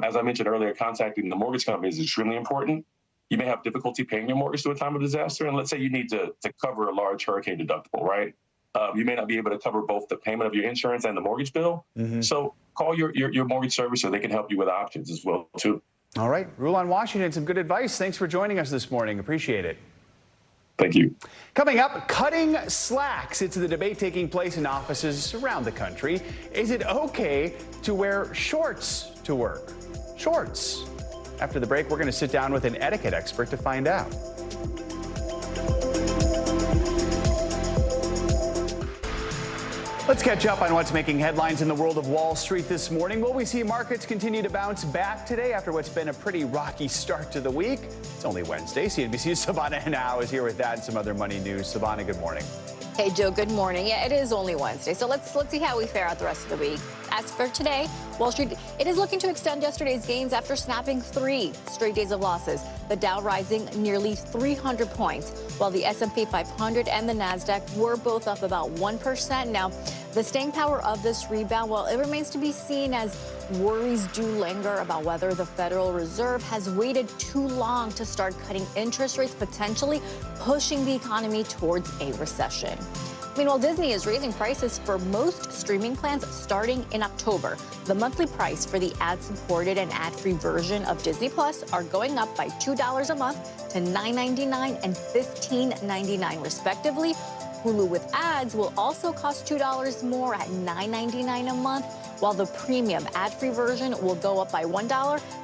As I mentioned earlier, contacting the mortgage company is extremely important. You may have difficulty paying your mortgage through a time of disaster, and let's say you need to cover a large hurricane deductible, right? You may not be able to cover both the payment of your insurance and the mortgage bill. So call your mortgage servicer. They can help you with options as well, too. All right. Rulon Washington, some good advice. Thanks for joining us this morning. Appreciate it. Thank you. Coming up, cutting slacks. It's the debate taking place in offices around the country. Is it okay to wear shorts to work? Shorts. After the break, we're going to sit down with an etiquette expert to find out. Let's catch up on what's making headlines in the world of Wall Street this morning. Will we see markets continue to bounce back today after what's been a pretty rocky start to the week? It's only Wednesday. CNBC's Savannah Henao is here with that and some other money news. Savannah, good morning. Hey, Joe, good morning. Yeah, it is only Wednesday, so let's see how we fare out the rest of the week. As for today, Wall Street, it is looking to extend yesterday's gains after snapping 3 straight days of losses. The Dow rising nearly 300 points, while the S&P 500 and the Nasdaq were both up about 1%. Now, the staying power of this rebound, well, it remains to be seen as worries do linger about whether the Federal Reserve has waited too long to start cutting interest rates, potentially pushing the economy towards a recession. Meanwhile, Disney is raising prices for most streaming plans starting in October. The monthly price for the ad-supported and ad-free version of Disney Plus are going up by $2 a month to $9.99 and $15.99 respectively. Hulu with ads will also cost $2 more at $9.99 a month, while the premium ad-free version will go up by $1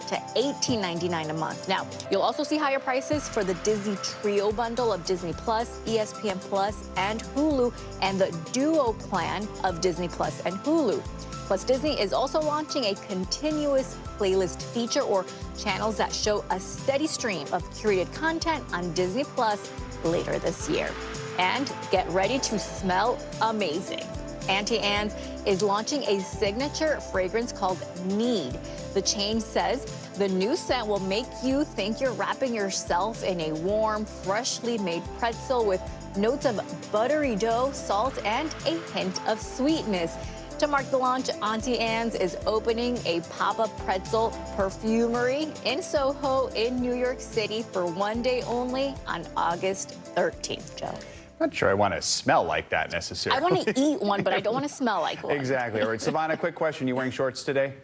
to $18.99 a month. Now, you'll also see higher prices for the Disney Trio bundle of Disney Plus, ESPN Plus, and Hulu, and the Duo plan of Disney Plus and Hulu. Plus, Disney is also launching a continuous playlist feature, or channels that show a steady stream of curated content on Disney Plus later this year. And get ready to smell amazing. Auntie Anne's is launching a signature fragrance called Need. The chain says the new scent will make you think you're wrapping yourself in a warm, freshly made pretzel with notes of buttery dough, salt, and a hint of sweetness. To mark the launch, Auntie Anne's is opening a pop-up pretzel perfumery in Soho in New York City for one day only on August 13th, Joe. Not sure I want to smell like that necessarily. I want to eat one, but I don't want to smell like one. Exactly. All right, Savannah, quick question. You wearing shorts today?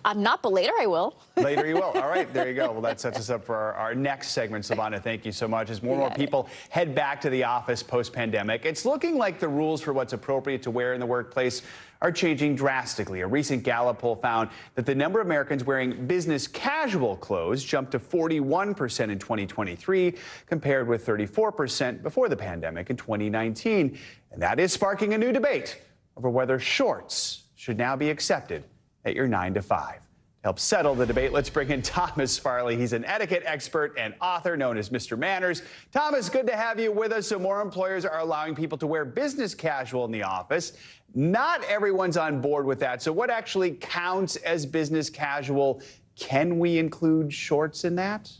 I'm not, but later I will. Later you will. All right, there you go. Well, that sets us up for our next segment. Savannah, thank you so much. As more and more people head back to the office post-pandemic, it's looking like the rules for what's appropriate to wear in the workplace are changing drastically. A recent Gallup poll found that the number of Americans wearing business casual clothes jumped to 41% in 2023, compared with 34% before the pandemic in 2019. And that is sparking a new debate over whether shorts should now be accepted at your 9 to 5. help settle the debate, let's bring in Thomas Farley. He's an etiquette expert and author known as Mr. Manners. Thomas, good to have you with us. So more employers are allowing people to wear business casual in the office. Not everyone's on board with that. So what actually counts as business casual? Can we include shorts in that?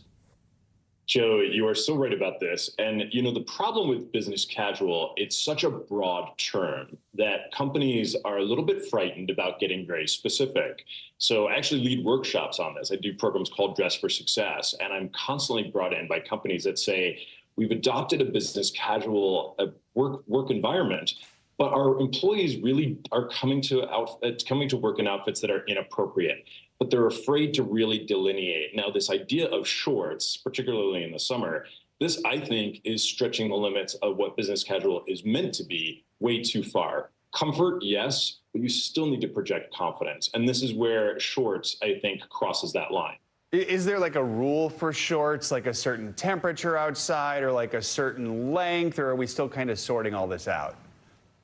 Joe, you are so right about this. And, you know, the problem with business casual, it's such a broad term that companies are a little bit frightened about getting very specific. So I actually lead workshops on this. I do programs called Dress for Success, and I'm constantly brought in by companies that say, we've adopted a business casual work environment, but our employees really are coming to work in outfits that are inappropriate. But they're afraid to really delineate. Now, this idea of shorts, particularly in the summer, this, I think, is stretching the limits of what business casual is meant to be way too far. Comfort, yes, but you still need to project confidence. And this is where shorts, I think, crosses that line. Is there like a rule for shorts, like a certain temperature outside or like a certain length, or are we still kind of sorting all this out?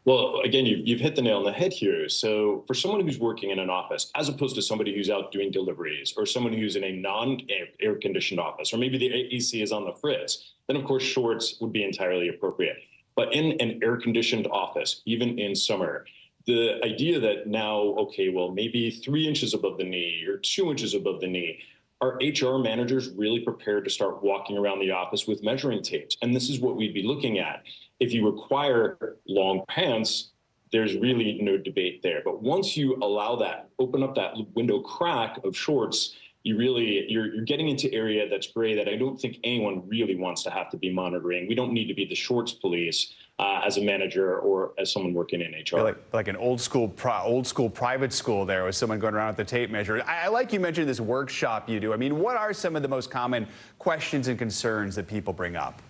Well, again, you've hit the nail on the head here. So for someone who's working in an office, as opposed to somebody who's out doing deliveries or someone who's in a non-air conditioned office, or maybe the AC is on the fritz, then of course shorts would be entirely appropriate. But in an air conditioned office, even in summer, the idea that now, okay, well, maybe 3 inches above the knee or 2 inches above the knee, are HR managers really prepared to start walking around the office with measuring tapes? And this is what we'd be looking at. If you require long pants, there's really no debate there. But once you allow that, open up that window crack of shorts, you're getting into area that's gray that I don't think anyone really wants to have to be monitoring. We don't need to be the shorts police as a manager or as someone working in HR. Like an old school private school there with someone going around with the tape measure. I like you mentioned this workshop you do. I mean, what are some of the most common questions and concerns that people bring up?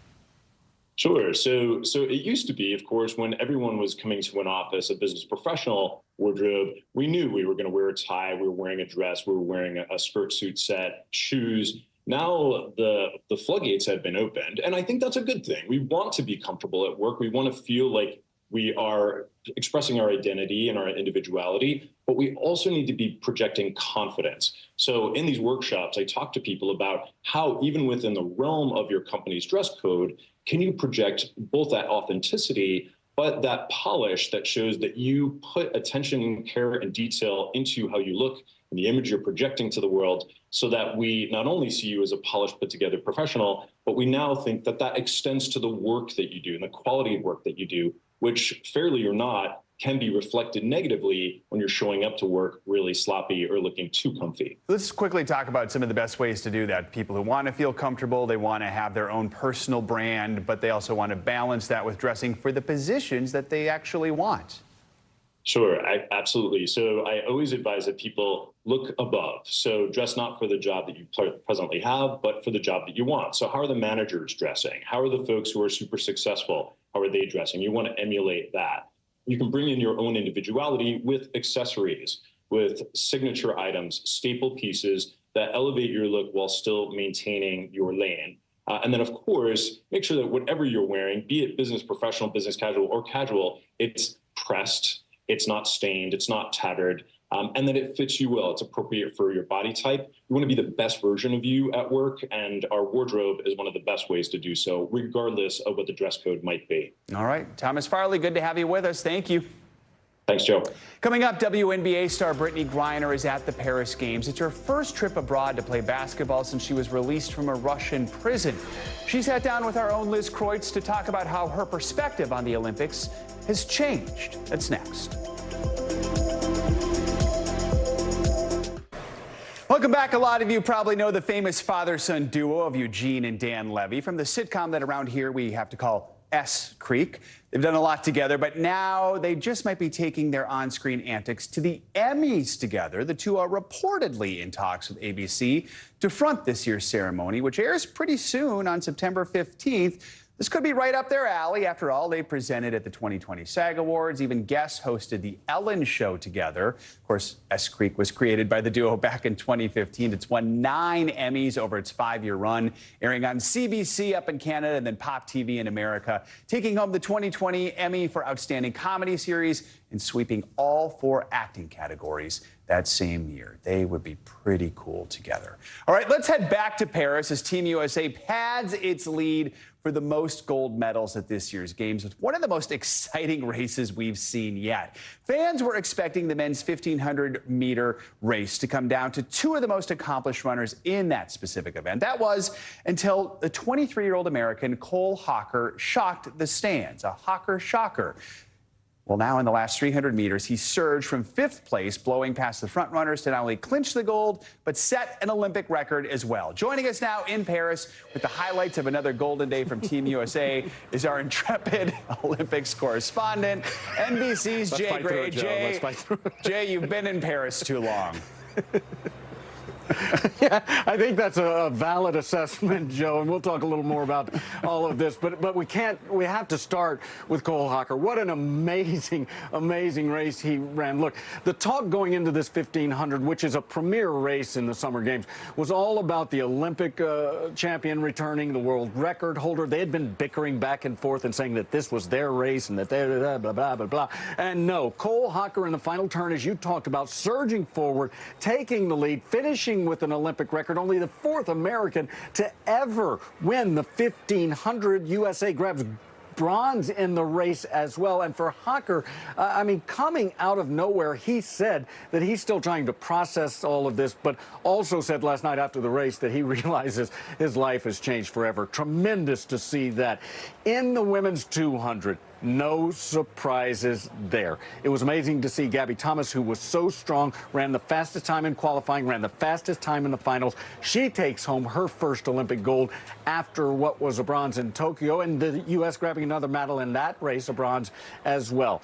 Sure. So it used to be, of course, when everyone was coming to an office, a business professional wardrobe, we knew we were going to wear a tie, we were wearing a dress, we were wearing a skirt suit set, shoes. Now the floodgates have been opened, and I think that's a good thing. We want to be comfortable at work. We want to feel like we are expressing our identity and our individuality, but we also need to be projecting confidence. So in these workshops, I talk to people about how even within the realm of your company's dress code, can you project both that authenticity, but that polish that shows that you put attention and care and detail into how you look and the image you're projecting to the world, so that we not only see you as a polished, put together professional, but we now think that that extends to the work that you do and the quality of work that you do, which, fairly or not, can be reflected negatively when you're showing up to work really sloppy or looking too comfy. Let's quickly talk about some of the best ways to do that. People who want to feel comfortable, they want to have their own personal brand, but they also want to balance that with dressing for the positions that they actually want. Sure, absolutely. So I always advise that people look above. So dress not for the job that you presently have, but for the job that you want. So how are the managers dressing? How are the folks who are super successful? How are they dressing? You want to emulate that. You can bring in your own individuality with accessories, with signature items, staple pieces that elevate your look while still maintaining your lane. And then, of course, make sure that whatever you're wearing, be it business professional, business casual, or casual, it's pressed, it's not stained, it's not tattered, and that it fits you well. It's appropriate for your body type. You want to be the best version of you at work, and our wardrobe is one of the best ways to do so, regardless of what the dress code might be. All right. Thomas Farley, good to have you with us. Thank you. Thanks, Joe. Coming up, WNBA star Britney Griner is at the Paris Games. It's her first trip abroad to play basketball since she was released from a Russian prison. She sat down with our own Liz Kreutz to talk about how her perspective on the Olympics has changed. That's next. Welcome back. A lot of you probably know the famous father-son duo of Eugene and Dan Levy from the sitcom that around here we have to call S Creek. They've done a lot together, but now they just might be taking their on-screen antics to the Emmys together. The two are reportedly in talks with ABC to front this year's ceremony, which airs pretty soon on September 15th. This could be right up their alley. After all, they presented at the 2020 SAG Awards, even guest hosted the Ellen Show together. Of course, S Creek was created by the duo back in 2015. It's won 9 Emmys over its 5-year run, airing on CBC up in Canada and then Pop TV in America, taking home the 2020 Emmy for Outstanding Comedy Series in sweeping all 4 acting categories that same year. They would be pretty cool together. All right, let's head back to Paris as Team USA pads its lead for the most gold medals at this year's games with one of the most exciting races we've seen yet. Fans were expecting the men's 1,500-meter race to come down to 2 of the most accomplished runners in that specific event. That was until the 23-year-old American Cole Hocker shocked the stands. A Hocker shocker. Well, now in the last 300 meters, he surged from 5th place, blowing past the front runners to not only clinch the gold, but set an Olympic record as well. Joining us now in Paris with the highlights of another golden day from Team USA is our intrepid Olympics correspondent, NBC's Jay Gray. Jay, you've been in Paris too long. Yeah, I think that's a valid assessment, Joe, and we'll talk a little more about all of this. But we have to start with Cole Hocker. What an amazing race he ran. Look, the talk going into this 1,500, which is a premier race in the Summer Games, was all about the Olympic champion returning, the world record holder. They had been bickering back and forth and saying that this was their race and that they blah, blah, blah, blah, blah. And no, Cole Hocker in the final turn, as you talked about, surging forward, taking the lead, finishing with an Olympic record, only the 4th American to ever win the 1,500. USA grabs bronze in the race as well. And for Hocker, I mean, coming out of nowhere, he said that he's still trying to process all of this, but also said last night after the race that he realizes his life has changed forever. Tremendous to see that. In the women's 200, no surprises there. It was amazing to see Gabby Thomas, who was so strong, ran the fastest time in qualifying, ran the fastest time in the finals. She takes home her first Olympic gold after what was a bronze in Tokyo, and the U.S. grabbing another medal in that race, a bronze as well.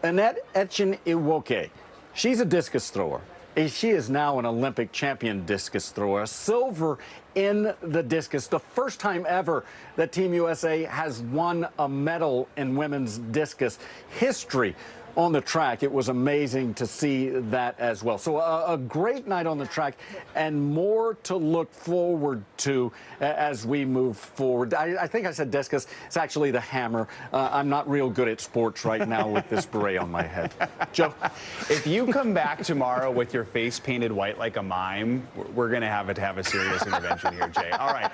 Annette Etchen-Iwoke, she's a discus thrower. She is now an Olympic champion discus thrower, silver in the discus. The first time ever that Team USA has won a medal in women's discus history on the track. It was amazing to see that as well. So a great night on the track and more to look forward to as we move forward. I think I said discus. It's actually the hammer. I'm not real good at sports right now with this beret on my head. Joe? If you come back tomorrow with your face painted white like a mime, we're going to have a serious intervention here, Jay. All right.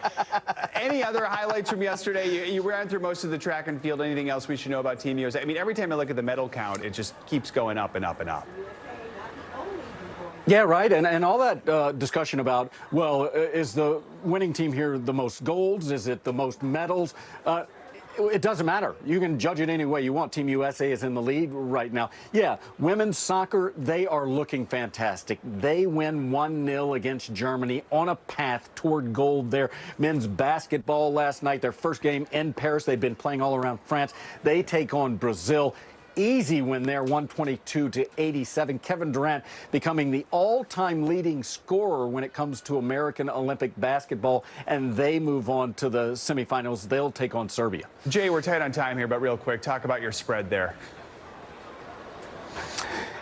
Any other highlights from yesterday? You ran through most of the track and field. Anything else we should know about Team USA? I mean, every time I look at the medal count, it just keeps going up and up and up. Yeah, right. And all that discussion about, well, is the winning team here the most golds? Is it the most medals? It doesn't matter. You can judge it any way you want. Team USA is in the lead right now. Yeah, women's soccer, they are looking fantastic. They win 1-0 against Germany on a path toward gold there. Men's basketball last night, their first game in Paris. They've been playing all around France. They take on Brazil. Easy win there, 122-87. Kevin Durant becoming the all-time leading scorer when it comes to American Olympic basketball, and they move on to the semifinals. They'll take on Serbia. Jay, we're tight on time here, but real quick, talk about your spread there.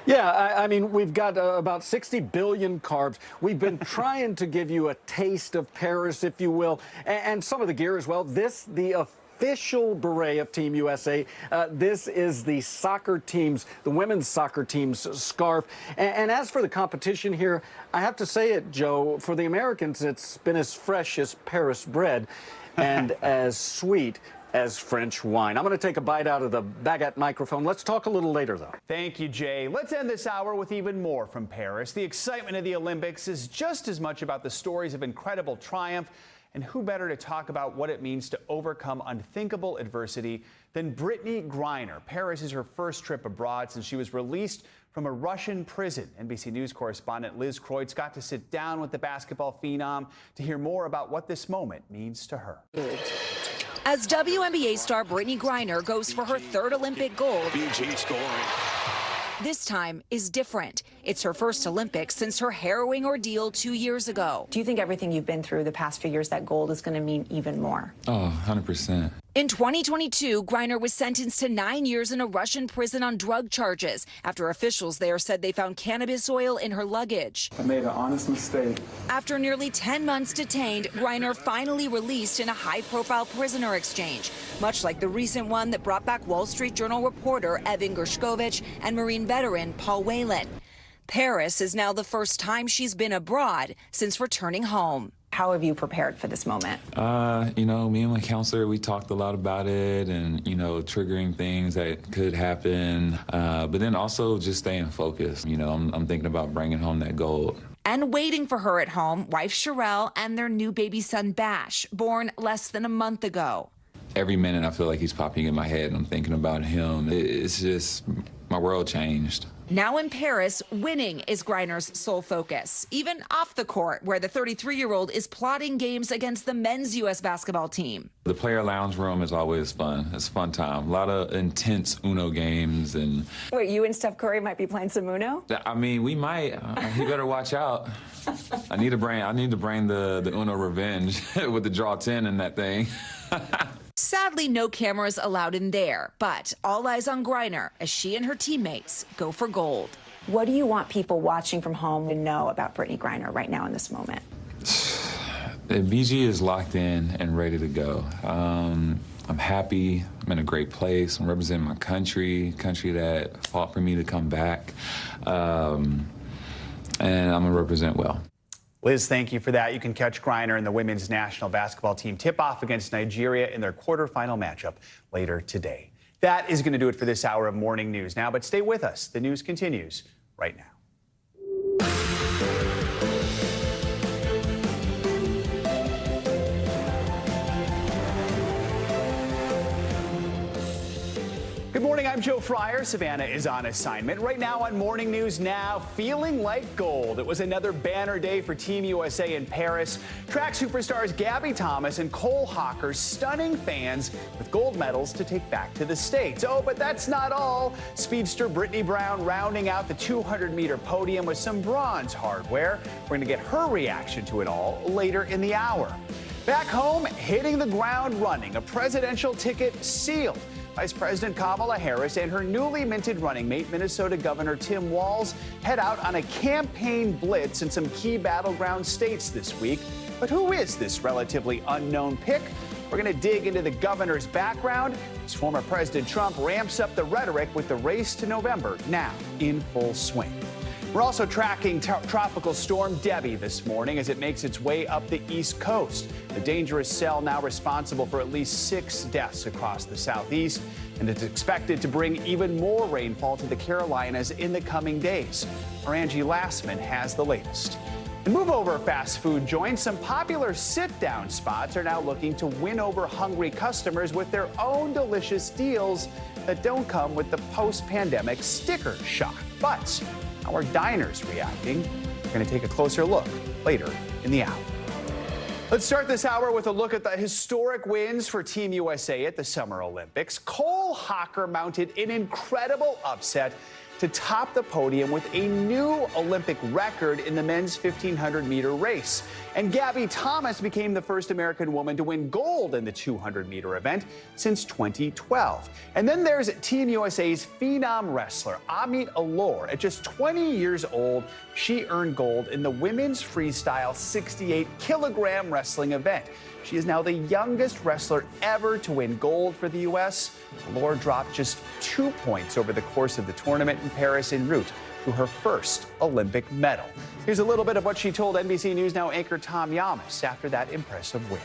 Yeah, I mean, we've got about 60 billion carbs. We've been trying to give you a taste of Paris, if you will, and some of the gear as well. The official beret of Team USA. This is the soccer team's, the women's soccer team's scarf. And as for the competition here, I have to say it, Joe, for the Americans, it's been as fresh as Paris bread and as sweet as French wine. I'm going to take a bite out of the baguette microphone. Let's talk a little later, though. Thank you, Jay. Let's end this hour with even more from Paris. The excitement of the Olympics is just as much about the stories of incredible triumph. And who better to talk about what it means to overcome unthinkable adversity than Britney Griner? Paris is her first trip abroad since she was released from a Russian prison. NBC News correspondent Liz Kreutz got to sit down with the basketball phenom to hear more about what this moment means to her. As WNBA star Britney Griner goes for her 3rd Olympic gold, BG scoring. This time is different. It's her first Olympics since her harrowing ordeal 2 years ago. Do you think everything you've been through the past few years, that gold is going to mean even more? Oh, 100%. In 2022, Griner was sentenced to 9 years in a Russian prison on drug charges after officials there said they found cannabis oil in her luggage. I made an honest mistake. After nearly 10 months detained, Griner finally released in a high-profile prisoner exchange, much like the recent one that brought back Wall Street Journal reporter Evan Gershkovich and Marine veteran Paul Whelan. Paris is now the first time she's been abroad since returning home. How have you prepared for this moment? You know, me and my counselor, we talked a lot about it and, you know, triggering things that could happen. But then also just staying focused. You know, I'm thinking about bringing home that gold. And waiting for her at home, wife Sherelle and their new baby son Bash, born less than a month ago. Every minute I feel like he's popping in my head and I'm thinking about him. It's just, my world changed. Now in Paris, winning is Griner's sole focus, even off the court, where the 33-year-old is plotting games against the men's U.S. basketball team. The player lounge room is always fun. It's a fun time. A lot of intense Uno games and... Wait, you and Steph Curry might be playing some Uno? I mean, we might. He better watch out. I need to bring the Uno revenge with the draw 10 in that thing. Sadly, no cameras allowed in there, but all eyes on Griner as she and her teammates go for gold. What do you want people watching from home to know about Britney Griner right now in this moment? BG is locked in and ready to go. I'm happy. I'm in a great place. I'm representing my country that fought for me to come back. And I'm going to represent well. Liz, thank you for that. You can catch Griner and the women's national basketball team tip-off against Nigeria in their quarterfinal matchup later today. That is going to do it for this hour of morning news now, but stay with us. The news continues right now. Good morning, I'm Joe Fryer. Savannah is on assignment. Right now on Morning News Now, feeling like gold. It was another banner day for Team USA in Paris. Track superstars Gabby Thomas and Cole Hocker stunning fans with gold medals to take back to the States. Oh, but that's not all. Speedster Britney Brown rounding out the 200-meter podium with some bronze hardware. We're going to get her reaction to it all later in the hour. Back home, hitting the ground running, a presidential ticket sealed. Vice President Kamala Harris and her newly minted running mate, Minnesota Governor Tim Walz, head out on a campaign blitz in some key battleground states this week. But who is this relatively unknown pick? We're going to dig into the governor's background as former President Trump ramps up the rhetoric with the race to November now in full swing. We're also tracking Tropical Storm Debby this morning as it makes its way up the East Coast. The dangerous cell now responsible for at least 6 deaths across the Southeast, and it's expected to bring even more rainfall to the Carolinas in the coming days. Our Angie Lassman has the latest. And move over fast food joints. Some popular sit-down spots are now looking to win over hungry customers with their own delicious deals that don't come with the post-pandemic sticker shock. But how are diners reacting? We're going to take a closer look later in the hour. Let's start this hour with a look at the historic wins for Team USA at the Summer Olympics. Cole Hocker mounted an incredible upset to top the podium with a new Olympic record in the men's 1,500-meter race. And Gabby Thomas became the first American woman to win gold in the 200-meter event since 2012. And then there's Team USA's phenom wrestler, Amit Alor. At just 20 years old, she earned gold in the women's freestyle 68-kilogram wrestling event. She is now the youngest wrestler ever to win gold for the U.S. Alor dropped just 2 points over the course of the tournament in Paris en route to her first Olympic medal. Here's a little bit of what she told NBC News Now anchor Tom Yamas after that impressive win.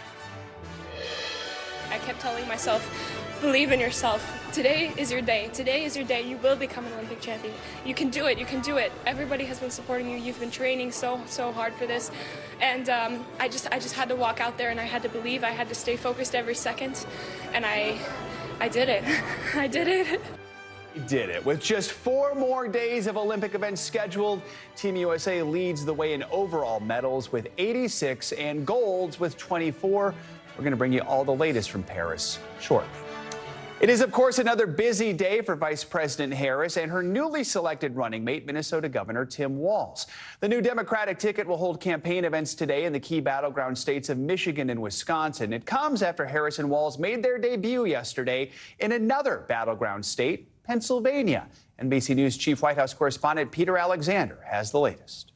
I kept telling myself, believe in yourself. Today is your day. Today is your day. You will become an Olympic champion. You can do it. You can do it. Everybody has been supporting you. You've been training so hard for this. And I just had to walk out there and I had to believe. I had to stay focused every second. And I did it. I did it. We did it. With just 4 more days of Olympic events scheduled, Team USA leads the way in overall medals with 86 and golds with 24. We're going to bring you all the latest from Paris shortly. It is, of course, another busy day for Vice President Harris and her newly selected running mate, Minnesota Governor Tim Walz. The new Democratic ticket will hold campaign events today in the key battleground states of Michigan and Wisconsin. It comes after Harris and Walz made their debut yesterday in another battleground state, Pennsylvania. NBC News Chief White House correspondent Peter Alexander has the latest.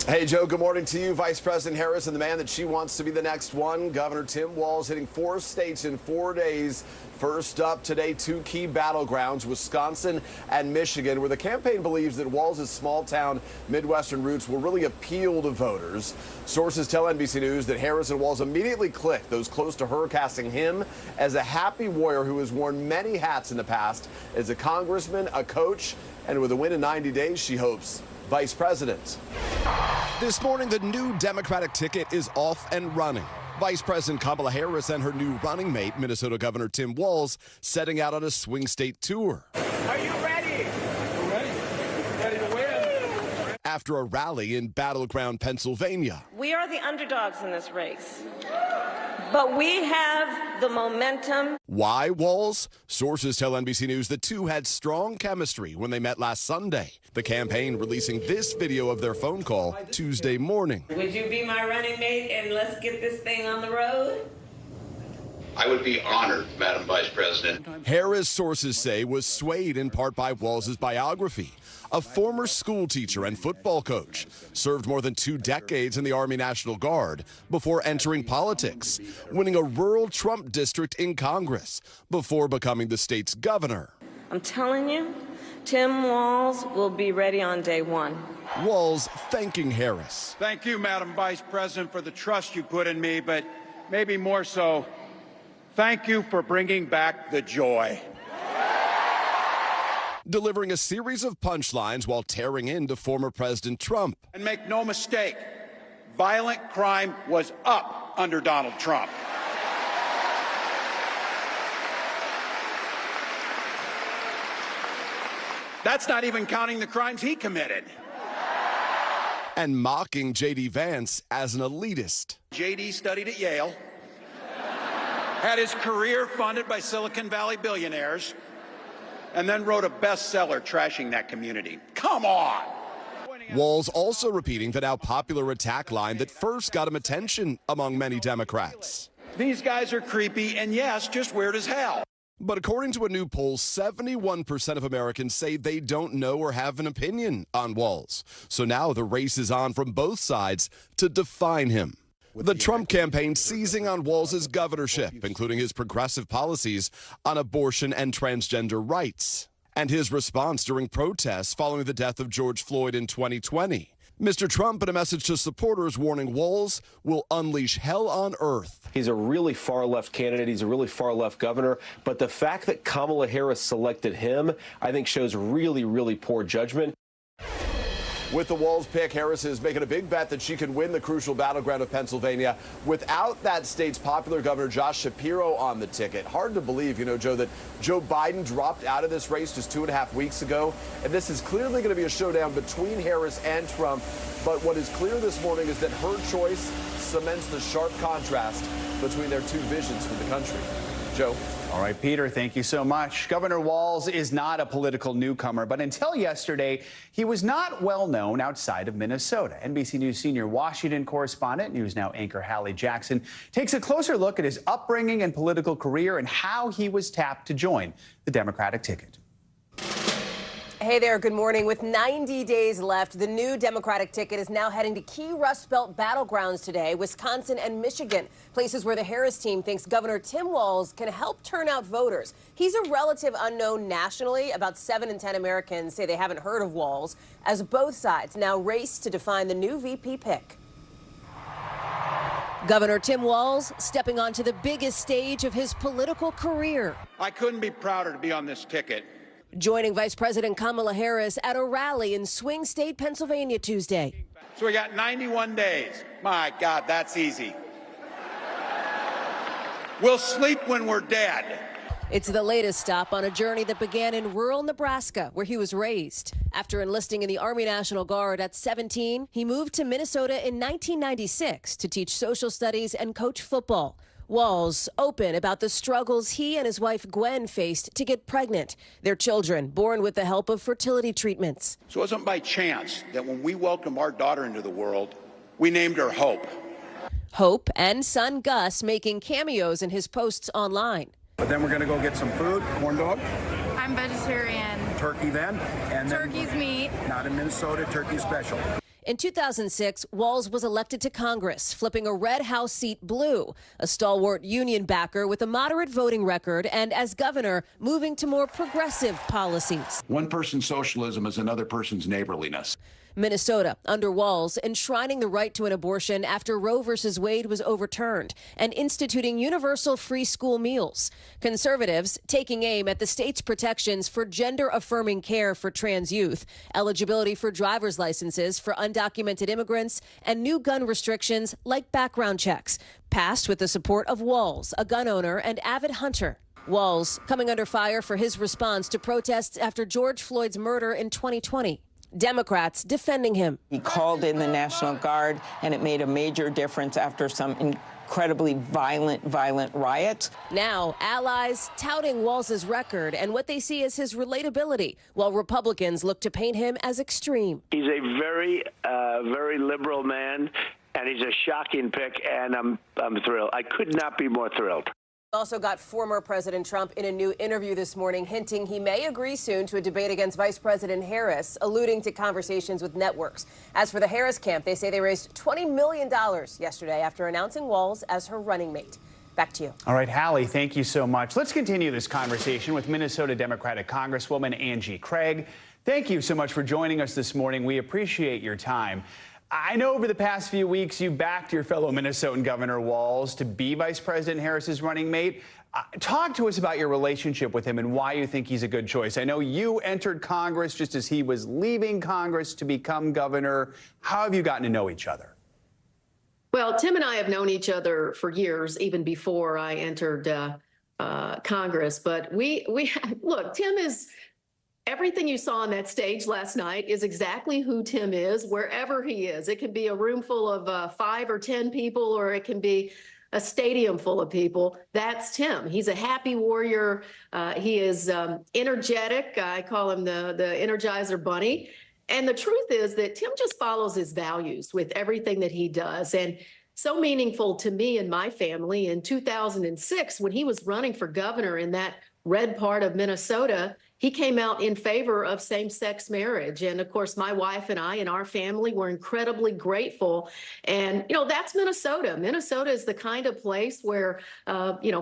Hey, Joe, good morning to you. Vice President Harris and the man that she wants to be the next one, Governor Tim Walz, hitting 4 states in 4 days. First up today, 2 key battlegrounds, Wisconsin and Michigan, where the campaign believes that Walz's small-town Midwestern roots will really appeal to voters. Sources tell NBC News that Harris and Walz immediately clicked, those close to her casting him as a happy warrior who has worn many hats in the past as a congressman, a coach, and with a win in 90 days, she hopes, Vice President. This morning, the new Democratic ticket is off and running. Vice President Kamala Harris and her new running mate, Minnesota Governor Tim Walz, setting out on a swing state tour. Are you ready? We're ready. Ready to win. After a rally in battleground Pennsylvania. We are the underdogs in this race, but we have the momentum. Why Walz? Sources tell NBC News the two had strong chemistry when they met last Sunday. The campaign releasing this video of their phone call Tuesday morning. Would you be my running mate and let's get this thing on the road? I would be honored, Madam Vice President. Harris, sources say, was swayed in part by Walz's biography. A former school teacher and football coach, served more than 2 decades in the Army National Guard before entering politics, winning a rural Trump district in Congress before becoming the state's governor. I'm telling you, Tim Walz will be ready on day 1. Walz thanking Harris. Thank you, Madam Vice President, for the trust you put in me, but maybe more so, thank you for bringing back the joy. Delivering a series of punchlines while tearing into former President Trump. And make no mistake, violent crime was up under Donald Trump. That's not even counting the crimes he committed. And mocking J.D. Vance as an elitist. J.D. studied at Yale, had his career funded by Silicon Valley billionaires, and then wrote a bestseller trashing that community. Come on! Walz also repeating the now popular attack line that first got him attention among many Democrats. These guys are creepy and, yes, just weird as hell. But according to a new poll, 71% of Americans say they don't know or have an opinion on Walz. So now the race is on from both sides to define him. The Trump campaign seizing on Walz's governorship, including his progressive policies on abortion and transgender rights, and his response during protests following the death of George Floyd in 2020. Mr. Trump, in a message to supporters, warning Walz will unleash hell on earth. He's a really far-left candidate. He's a really far-left governor. But the fact that Kamala Harris selected him, I think, shows really, really poor judgment. With the Walz pick, Harris is making a big bet that she could win the crucial battleground of Pennsylvania without that state's popular governor, Josh Shapiro, on the ticket. Hard to believe, you know, Joe, that Joe Biden dropped out of this race just 2.5 weeks ago. And this is clearly going to be a showdown between Harris and Trump. But what is clear this morning is that her choice cements the sharp contrast between their two visions for the country. Joe. All right, Peter, thank you so much. Governor Walz is not a political newcomer, but until yesterday, he was not well known outside of Minnesota. NBC News senior Washington correspondent, News Now anchor Hallie Jackson, takes a closer look at his upbringing and political career and how he was tapped to join the Democratic ticket. Hey there, good morning. With 90 days left, the new Democratic ticket is now heading to key Rust Belt battlegrounds today, Wisconsin and Michigan, places where the Harris team thinks Governor Tim Walz can help turn out voters. He's a relative unknown nationally. About 7 in 10 Americans say they haven't heard of Walz, as both sides now race to define the new VP pick. Governor Tim Walz stepping onto the biggest stage of his political career. I couldn't be prouder to be on this ticket. Joining Vice President Kamala Harris at a rally in swing state Pennsylvania Tuesday. So we got 91 days. My God, that's easy. We'll sleep when we're dead. It's the latest stop on a journey that began in rural Nebraska, where he was raised. After enlisting in the Army National Guard at 17, he moved to Minnesota in 1996 to teach social studies and coach football. Walz open about the struggles he and his wife Gwen faced to get pregnant. Their children born with the help of fertility treatments. So it wasn't by chance that when we welcomed our daughter into the world, we named her Hope. Hope and son Gus making cameos in his posts online. But then we're going to go get some food. Corn dog? I'm vegetarian. Turkey then? And Turkey's meat. Not in Minnesota, turkey special. In 2006, Walz was elected to Congress, flipping a red House seat blue, a stalwart union backer with a moderate voting record, and as governor, moving to more progressive policies. One person's socialism is another person's neighborliness. Minnesota, under Walz, enshrining the right to an abortion after Roe v. Wade was overturned and instituting universal free school meals. Conservatives taking aim at the state's protections for gender-affirming care for trans youth, eligibility for driver's licenses for undocumented immigrants, and new gun restrictions like background checks, passed with the support of Walz, a gun owner and avid hunter. Walz coming under fire for his response to protests after George Floyd's murder in 2020. Democrats defending him. He called in the National Guard, and it made a major difference after some incredibly violent riots. Now, allies touting Walz's record and what they see as his relatability, while Republicans look to paint him as extreme. He's a very liberal man, and he's a shocking pick, and I'm thrilled. I could not be more thrilled. Also got former President Trump in a new interview this morning, hinting he may agree soon to a debate against Vice President Harris, alluding to conversations with networks. As for the Harris camp, they say they raised $20 million yesterday after announcing Walz as her running mate. Back to you. All right, Hallie, thank you so much. Let's continue this conversation with Minnesota Democratic Congresswoman Angie Craig. Thank you so much for joining us this morning. We appreciate your time. I know over the past few weeks you backed your fellow Minnesotan Governor Walz to be Vice President Harris's running mate. Talk to us about your relationship with him and why you think he's a good choice. I know you entered Congress just as he was leaving Congress to become governor. How have you gotten to know each other? Well, Tim and I have known each other for years, even before I entered Congress. But look, Tim is... Everything you saw on that stage last night is exactly who Tim is, wherever he is. It can be a room full of 5 or 10 people, or it can be a stadium full of people. That's Tim. He's a happy warrior. He is energetic. I call him the Energizer Bunny. And the truth is that Tim just follows his values with everything that he does. And so meaningful to me and my family. In 2006, when he was running for governor in that red part of Minnesota, he came out in favor of same-sex marriage. And of course, my wife and I and our family were incredibly grateful. And, that's Minnesota. Minnesota is the kind of place where,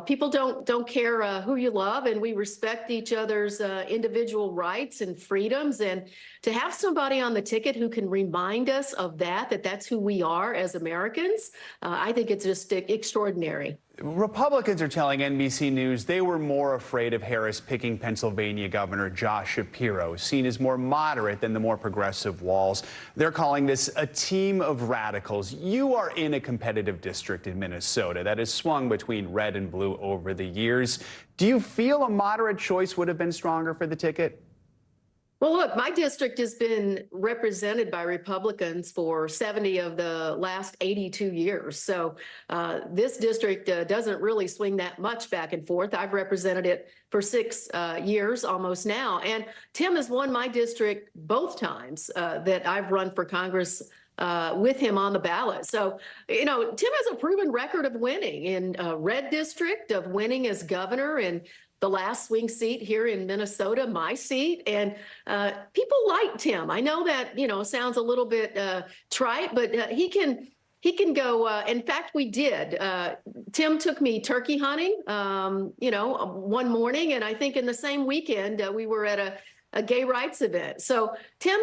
people don't care who you love, and we respect each other's individual rights and freedoms. And to have somebody on the ticket who can remind us of that's who we are as Americans, I think it's just extraordinary. Republicans are telling NBC News they were more afraid of Harris picking Pennsylvania Governor Josh Shapiro, seen as more moderate than the more progressive Walz. They're calling this a team of radicals. You are in a competitive district in Minnesota that has swung between red and blue over the years. Do you feel a moderate choice would have been stronger for the ticket? Well, look, my district has been represented by Republicans for 70 of the last 82 years. So this district doesn't really swing that much back and forth. I've represented it for 6 years almost now. And Tim has won my district both times that I've run for Congress with him on the ballot. So, Tim has a proven record of winning in a red district, of winning as governor, and the last swing seat here in Minnesota, my seat. And people liked him. I know that, sounds a little bit trite, but he can go. In fact, we did. Tim took me turkey hunting, one morning. And I think in the same weekend, we were at a gay rights event. So Tim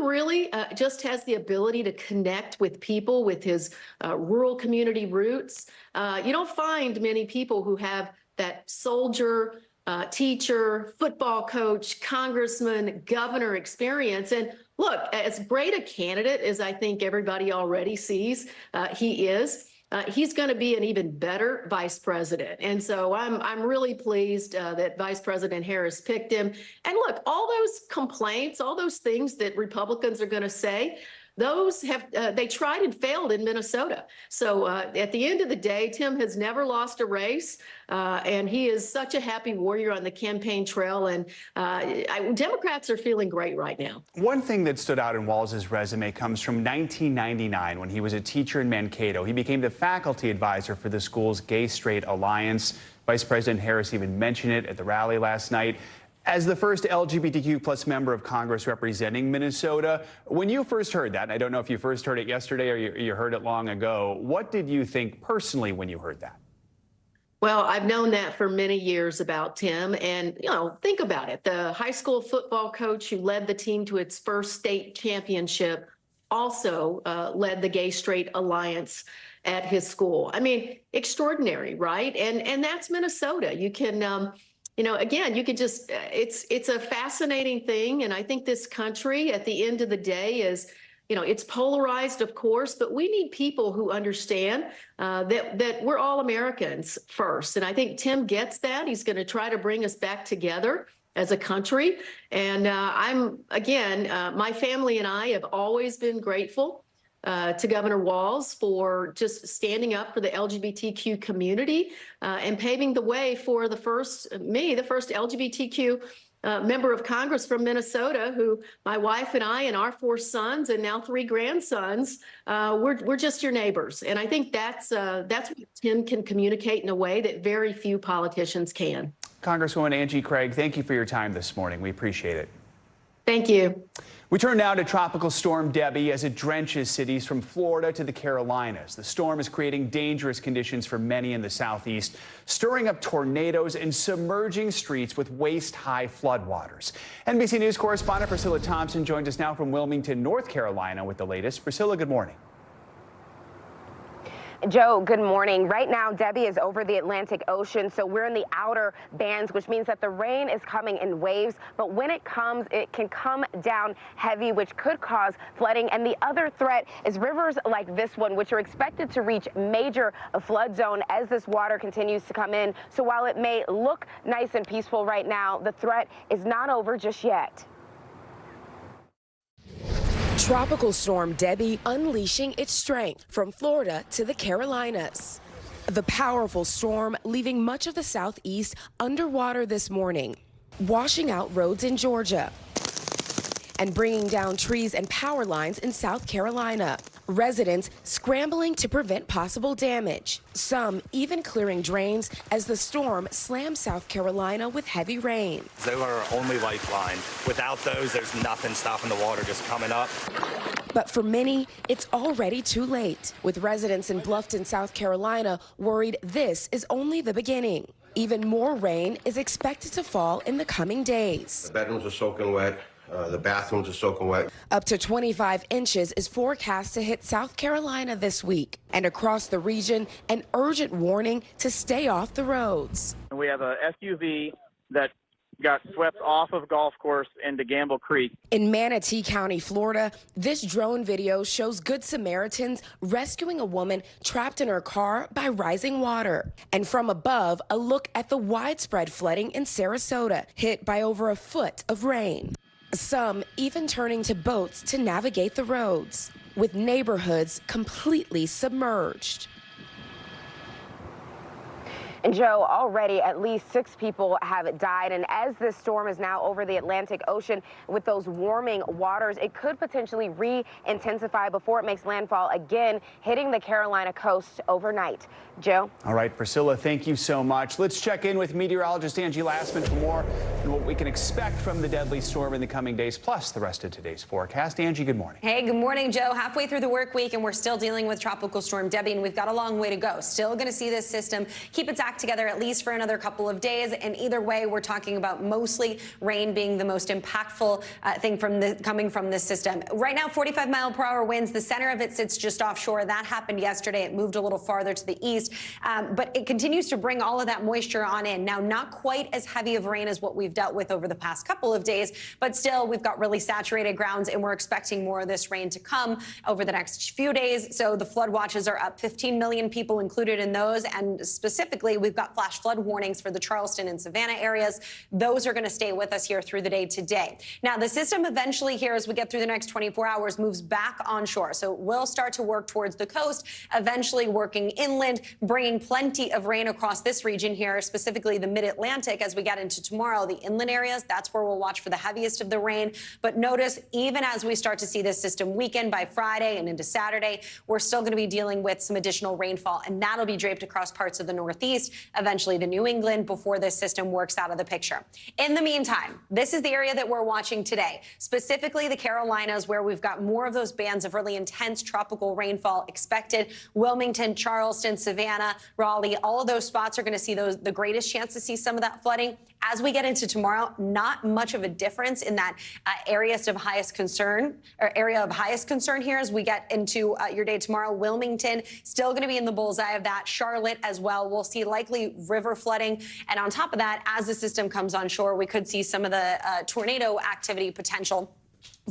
really just has the ability to connect with people with his rural community roots. You don't find many people who have that soldier, teacher, football coach, congressman, governor experience. And look, as great a candidate as I think everybody already sees he is, he's going to be an even better vice president. And so I'm really pleased that Vice President Harris picked him. And look, all those complaints, all those things that Republicans are going to say, those have they tried and failed in Minnesota. So at the end of the day, Tim has never lost a race, and he is such a happy warrior on the campaign trail. And Democrats are feeling great right now. One thing that stood out in Walz's resume comes from 1999 when he was a teacher in Mankato. He became the faculty advisor for the school's Gay-Straight Alliance. Vice President Harris even mentioned it at the rally last night. As the first LGBTQ plus member of Congress representing Minnesota, when you first heard that, and I don't know if you first heard it yesterday or you heard it long ago, what did you think personally when you heard that? Well, I've known that for many years about Tim. And, think about it. The high school football coach who led the team to its first state championship also led the Gay-Straight Alliance at his school. I mean, extraordinary, right? And that's Minnesota. You can, again, you could just, it's a fascinating thing. And I think this country at the end of the day is, it's polarized, of course, but we need people who understand that we're all Americans first. And I think Tim gets that. He's going to try to bring us back together as a country. And my family and I have always been grateful to Governor Walz for just standing up for the LGBTQ community and paving the way for the first LGBTQ member of Congress from Minnesota, who my wife and I and our 4 sons and now 3 grandsons, we're just your neighbors. And I think that's what Tim can communicate in a way that very few politicians can. Congresswoman Angie Craig, thank you for your time this morning. We appreciate it. Thank you. We turn now to Tropical Storm Debby as it drenches cities from Florida to the Carolinas. The storm is creating dangerous conditions for many in the southeast, stirring up tornadoes and submerging streets with waist-high floodwaters. NBC News correspondent Priscilla Thompson joins us now from Wilmington, North Carolina with the latest. Priscilla, good morning. Joe, good morning. Right now, Debby is over the Atlantic Ocean, so we're in the outer bands, which means that the rain is coming in waves. But when it comes, it can come down heavy, which could cause flooding. And the other threat is rivers like this one, which are expected to reach major flood zone as this water continues to come in. So while it may look nice and peaceful right now, the threat is not over just yet. Tropical Storm Debby unleashing its strength from Florida to the Carolinas. The powerful storm leaving much of the southeast underwater this morning, washing out roads in Georgia and bringing down trees and power lines in South Carolina. Residents scrambling to prevent possible damage. Some even clearing drains as the storm slams South Carolina with heavy rain. They were our only lifeline. Without those, there's nothing stopping the water just coming up. But for many, it's already too late, with residents in Bluffton, South Carolina worried this is only the beginning. Even more rain is expected to fall in the coming days. The bedrooms are soaking wet. The bathrooms are soaking wet. Up to 25 inches is forecast to hit South Carolina this week. And across the region, an urgent warning to stay off the roads. We have a SUV that got swept off of golf course into Gamble Creek. In Manatee County, Florida, this drone video shows Good Samaritans rescuing a woman trapped in her car by rising water. And from above, a look at the widespread flooding in Sarasota, hit by over a foot of rain. Some even turning to boats to navigate the roads, with neighborhoods completely submerged. And Joe, already at least 6 people have died. And as this storm is now over the Atlantic Ocean with those warming waters, it could potentially re-intensify before it makes landfall again, hitting the Carolina coast overnight. Joe? All right, Priscilla, thank you so much. Let's check in with meteorologist Angie Lassman for more on what we can expect from the deadly storm in the coming days, plus the rest of today's forecast. Angie, good morning. Hey, good morning, Joe. Halfway through the work week, and we're still dealing with Tropical Storm Debby, and we've got a long way to go. Still going to see this system keep its act together at least for another couple of days. And either way, we're talking about mostly rain being the most impactful thing coming from this system. Right now, 45-mile-per-hour winds. The center of it sits just offshore. That happened yesterday. It moved a little farther to the east. But it continues to bring all of that moisture on in. Now, not quite as heavy of rain as what we've dealt with over the past couple of days, but still, we've got really saturated grounds, and we're expecting more of this rain to come over the next few days. So the flood watches are up. 15 million people included in those, and specifically specifically, we've got flash flood warnings for the Charleston and Savannah areas. Those are going to stay with us here through the day today. Now, the system eventually here, as we get through the next 24 hours, moves back onshore. So it will start to work towards the coast, eventually working inland, bringing plenty of rain across this region here, specifically the mid-Atlantic. As we get into tomorrow, the inland areas, that's where we'll watch for the heaviest of the rain. But notice, even as we start to see this system weaken by Friday and into Saturday, we're still going to be dealing with some additional rainfall, and that'll be draped across parts of the Northeast, eventually to New England, before this system works out of the picture. In the meantime, this is the area that we're watching today, specifically the Carolinas, where we've got more of those bands of really intense tropical rainfall expected. Wilmington, Charleston, Savannah, Raleigh, all of those spots are going to see the greatest chance to see some of that flooding. As we get into tomorrow, not much of a difference in that area of highest concern here as we get into your day tomorrow. Wilmington still going to be in the bullseye of that. Charlotte as well. We'll see likely river flooding. And on top of that, as the system comes on shore, we could see some of the tornado activity potential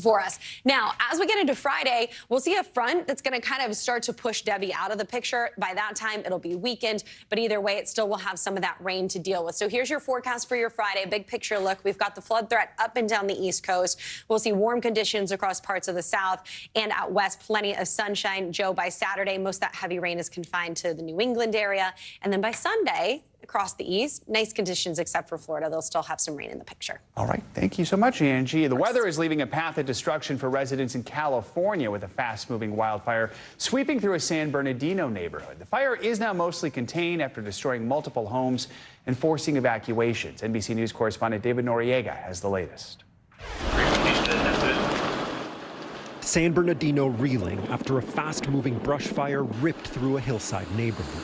for us. Now, as we get into Friday, we'll see a front that's going to kind of start to push Debby out of the picture. By that time, it'll be weakened, but either way, it still will have some of that rain to deal with. So here's your forecast for your Friday. Big picture look. We've got the flood threat up and down the East Coast. We'll see warm conditions across parts of the South and out west. Plenty of sunshine. Joe, by Saturday, most of that heavy rain is confined to the New England area. And then by Sunday, across the east, nice conditions except for Florida. They'll still have some rain in the picture. All right. Thank you so much, Angie. The weather is leaving a path of destruction for residents in California with a fast-moving wildfire sweeping through a San Bernardino neighborhood. The fire is now mostly contained after destroying multiple homes and forcing evacuations. NBC News correspondent David Noriega has the latest. San Bernardino reeling after a fast-moving brush fire ripped through a hillside neighborhood.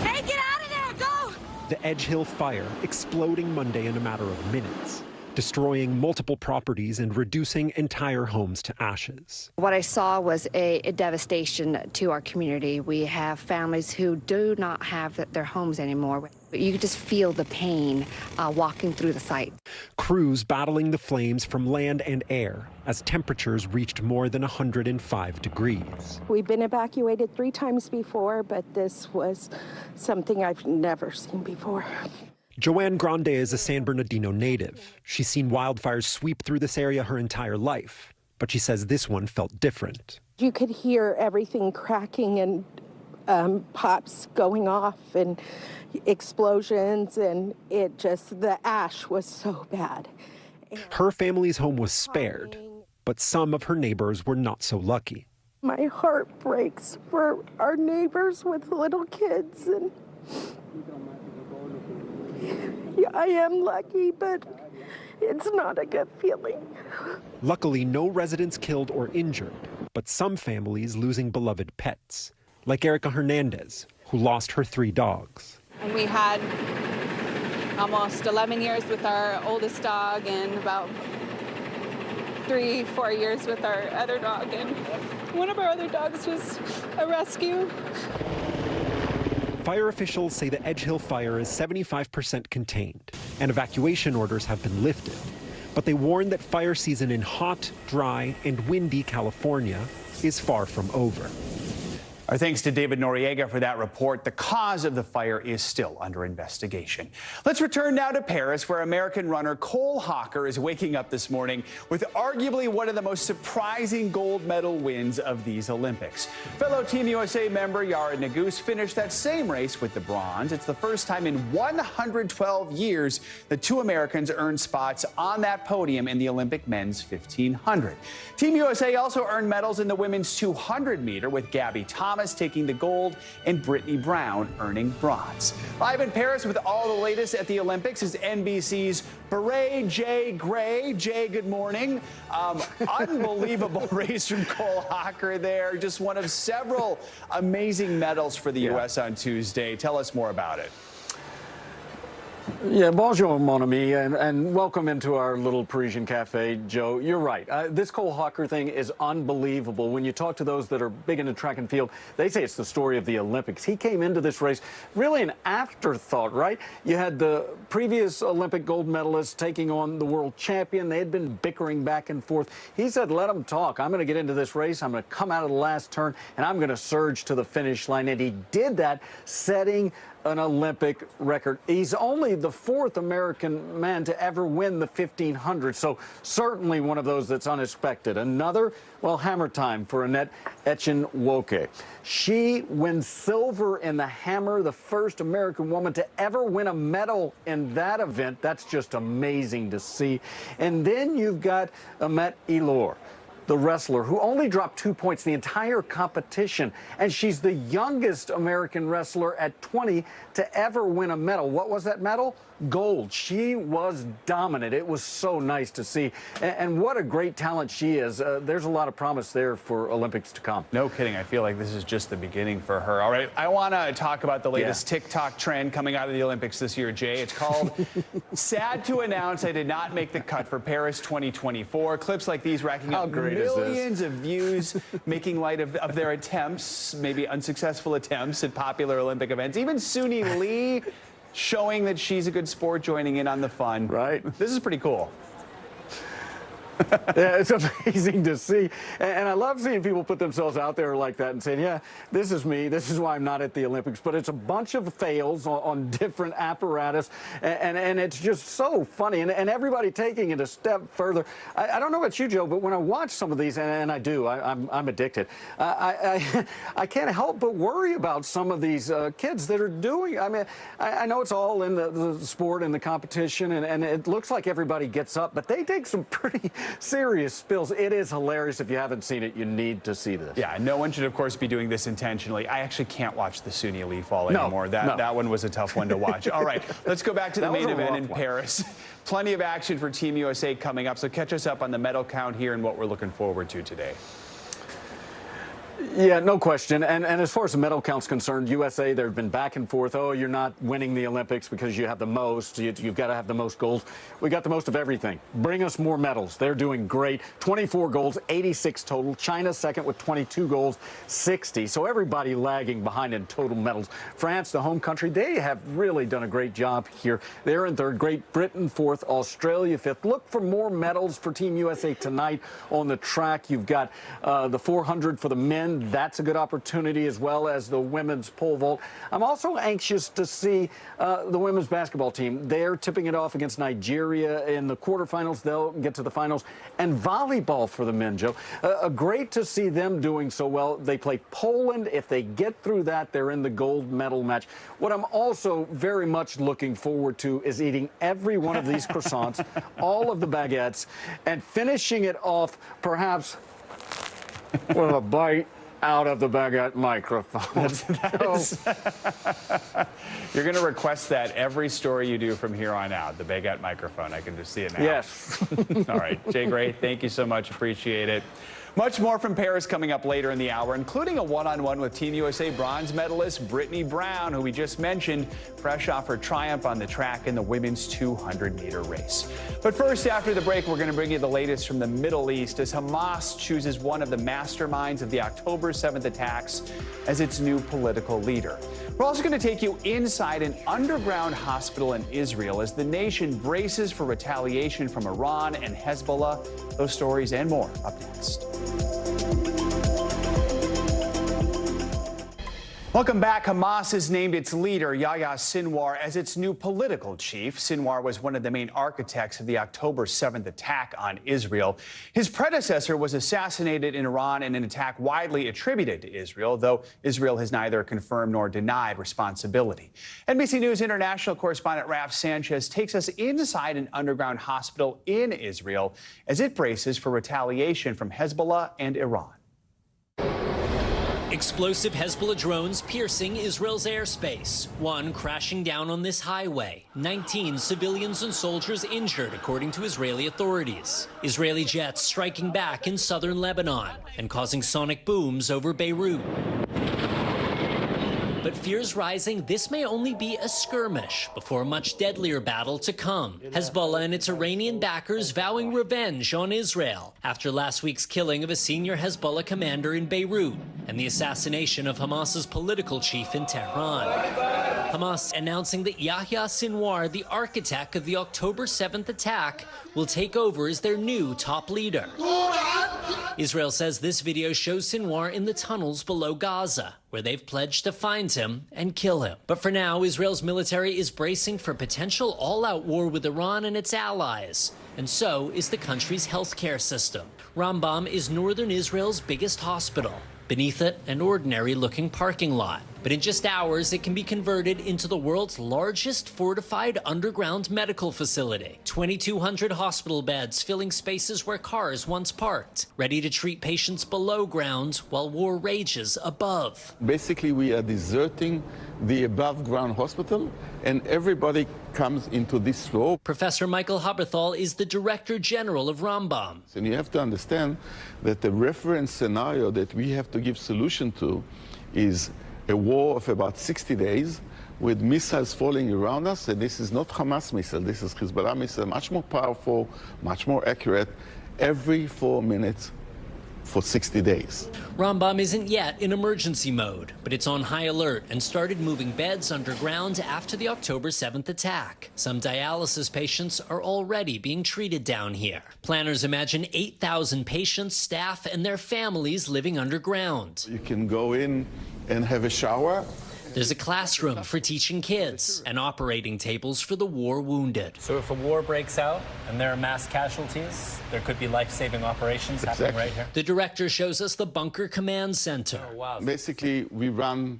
Hey, get out of there! Go! The Edge Hill fire exploding Monday in a matter of minutes, destroying multiple properties and reducing entire homes to ashes. What I saw was a devastation to our community. We have families who do not have their homes anymore. You could just feel the pain walking through the site. Crews battling the flames from land and air as temperatures reached more than 105 degrees. We've been evacuated 3 times before, but this was something I've never seen before. Joanne Grande is a San Bernardino native. She's seen wildfires sweep through this area her entire life, but she says this one felt different. You could hear everything cracking and pops going off and explosions, and the ash was so bad. Her family's home was spared, but some of her neighbors were not so lucky. My heart breaks for our neighbors with little kids, and yeah, I am lucky, but it's not a good feeling. Luckily, no residents killed or injured, but some families losing beloved pets, like Erica Hernandez, who lost her 3 dogs. And we had almost 11 years with our oldest dog and about 3-4 years with our other dog. And one of our other dogs was a rescue. Fire officials say the Edge Hill fire is 75% contained, and evacuation orders have been lifted. But they warn that fire season in hot, dry, and windy California is far from over. Our thanks to David Noriega for that report. The cause of the fire is still under investigation. Let's return now to Paris, where American runner Cole Hocker is waking up this morning with arguably one of the most surprising gold medal wins of these Olympics. Fellow Team USA member Yara Naguse finished that same race with the bronze. It's the first time in 112 years that 2 Americans earned spots on that podium in the Olympic men's 1500. Team USA also earned medals in the women's 200 meter, with Gabby Thomas taking the gold and Britney Brown earning bronze. Live in Paris with all the latest at the Olympics is NBC's Beret Jay Gray. Jay, good morning. Unbelievable race from Cole Hocker there. Just one of several amazing medals for the U.S. on Tuesday. Tell us more about it. Yeah, bonjour, mon ami, and welcome into our little Parisian cafe, Joe. You're right. This Cole Hocker thing is unbelievable. When you talk to those that are big into track and field, they say it's the story of the Olympics. He came into this race really an afterthought, right? You had the previous Olympic gold medalist taking on the world champion. They had been bickering back and forth. He said, let them talk. I'm going to get into this race. I'm going to come out of the last turn, and I'm going to surge to the finish line. And he did that, setting an Olympic record. He's only the 4th American man to ever win the 1500, so certainly one of those that's unexpected. Another, well, hammer time for Annette Echenwoke. She wins silver in the hammer, the first American woman to ever win a medal in that event. That's just amazing to see. And then you've got Amet Elor, the wrestler who only dropped 2 points the entire competition, and she's the youngest American wrestler at 20 to ever win a medal. What was that medal? Gold. She was dominant. It was so nice to see, and what a great talent she is. There's a lot of promise there for Olympics to come. No kidding. I feel like this is just the beginning for her. All right, I want to talk about the latest TikTok trend coming out of the Olympics this year, Jay. It's called "Sad to Announce I Did Not Make the Cut for Paris 2024." Clips like these racking up millions of views, making light of their attempts, maybe unsuccessful attempts at popular Olympic events. Even Suni Lee showing that she's a good sport, joining in on the fun. Right. This is pretty cool. Yeah, it's amazing to see. And I love seeing people put themselves out there like that and saying, yeah, this is me. This is why I'm not at the Olympics. But it's a bunch of fails on different apparatus. And it's just so funny. And everybody taking it a step further. I don't know about you, Joe, but when I watch some of these, and I do, I'm addicted, I can't help but worry about some of these kids that are doing. I mean, I know it's all in the sport and the competition, and it looks like everybody gets up, but they take some pretty serious spills. It is hilarious. If you haven't seen it, you need to see this. Yeah, no one should, of course, be doing this intentionally. I actually can't watch the Suni Lee fall anymore. That one was a tough one to watch. All right, let's go back to the main event in Paris. Plenty of action for Team USA coming up, so catch us up on the medal count here and what we're looking forward to today. Yeah, no question. And as far as the medal count's concerned, USA, they've been back and forth. Oh, you're not winning the Olympics because you have the most. You've got to have the most golds. We got the most of everything. Bring us more medals. They're doing great. 24 golds, 86 total. China second with 22 golds, 60. So everybody lagging behind in total medals. France, the home country, they have really done a great job here. They're in third. Great Britain fourth. Australia fifth. Look for more medals for Team USA tonight on the track. You've got the 400 for the men. That's a good opportunity, as well as the women's pole vault. I'm also anxious to see the women's basketball team. They're tipping it off against Nigeria in the quarterfinals. They'll get to the finals. And volleyball for the men, Joe. Great to see them doing so well. They play Poland. If they get through that, they're in the gold medal match. What I'm also very much looking forward to is eating every one of these croissants, all of the baguettes, and finishing it off perhaps with a bite out of the baguette microphone. You're going to request that every story you do from here on out, the baguette microphone. I can just see it now. Yes. All right, Jay Gray, thank you so much. Appreciate it. Much more from Paris coming up later in the hour, including a one-on-one with Team USA bronze medalist Britney Brown, who we just mentioned, fresh off her triumph on the track in the women's 200-meter race. But first, after the break, we're going to bring you the latest from the Middle East as Hamas chooses one of the masterminds of the October 7th attacks as its new political leader. We're also going to take you inside an underground hospital in Israel as the nation braces for retaliation from Iran and Hezbollah. Those stories and more up next. Welcome back. Hamas has named its leader, Yahya Sinwar, as its new political chief. Sinwar was one of the main architects of the October 7th attack on Israel. His predecessor was assassinated in Iran in an attack widely attributed to Israel, though Israel has neither confirmed nor denied responsibility. NBC News international correspondent Raf Sanchez takes us inside an underground hospital in Israel as it braces for retaliation from Hezbollah and Iran. Explosive Hezbollah drones piercing Israel's airspace, one crashing down on this highway. 19 civilians and soldiers injured, according to Israeli authorities. Israeli jets striking back in southern Lebanon and causing sonic booms over Beirut. But fears rising, this may only be a skirmish before a much deadlier battle to come. Hezbollah and its Iranian backers vowing revenge on Israel after last week's killing of a senior Hezbollah commander in Beirut and the assassination of Hamas's political chief in Tehran. Hamas announcing that Yahya Sinwar, the architect of the October 7th attack, will take over as their new top leader. Israel says this video shows Sinwar in the tunnels below Gaza, where they've pledged to find him and kill him. But for now, Israel's military is bracing for potential all-out war with Iran and its allies. And so is the country's healthcare system. Rambam is northern Israel's biggest hospital. Beneath it, an ordinary-looking parking lot. But in just hours, it can be converted into the world's largest fortified underground medical facility. 2,200 hospital beds filling spaces where cars once parked, ready to treat patients below ground while war rages above. Basically, we are deserting the above-ground hospital, and everybody comes into this floor. Professor Michael Haberthal is the Director General of Rambam. And you have to understand that the reference scenario that we have to give solution to is a war of about 60 days with missiles falling around us. And this is not Hamas missile, this is Hezbollah missile, much more powerful, much more accurate, every 4 minutes for 60 days. Rambam isn't yet in emergency mode, but it's on high alert and started moving beds underground after the October 7th attack. Some dialysis patients are already being treated down here. Planners imagine 8,000 patients, staff, and their families living underground. You can go in and have a shower. There's a classroom for teaching kids and operating tables for the war wounded. So if a war breaks out and there are mass casualties, there could be life-saving operations happening right here? The director shows us the bunker command center. Oh, wow. Basically, we run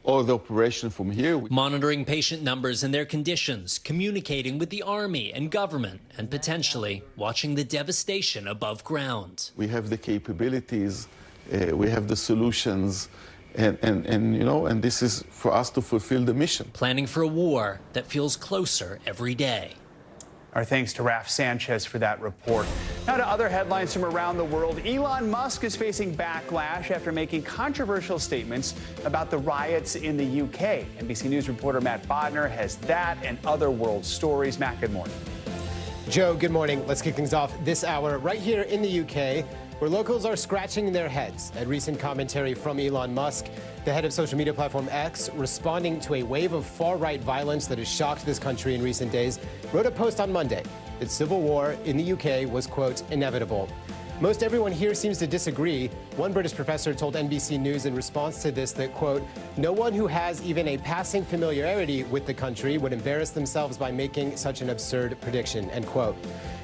all the operation from here. Monitoring patient numbers and their conditions, communicating with the army and government, and potentially watching the devastation above ground. We have the capabilities, we have the solutions, and this is for us to fulfill the mission. Planning for a war that feels closer every day. Our thanks to Raf Sanchez for that report. Now to other headlines from around the world. Elon Musk is facing backlash after making controversial statements about the riots in the UK. NBC News reporter Matt Bodner has that and other world stories. Matt, good morning. Joe, good morning. Let's kick things off this hour right here in the UK, where locals are scratching their heads at recent commentary from Elon Musk, the head of social media platform X, responding to a wave of far-right violence that has shocked this country in recent days, wrote a post on Monday that civil war in the UK was, quote, inevitable. Most everyone here seems to disagree. One British professor told NBC News in response to this that, quote, no one who has even a passing familiarity with the country would embarrass themselves by making such an absurd prediction, end quote.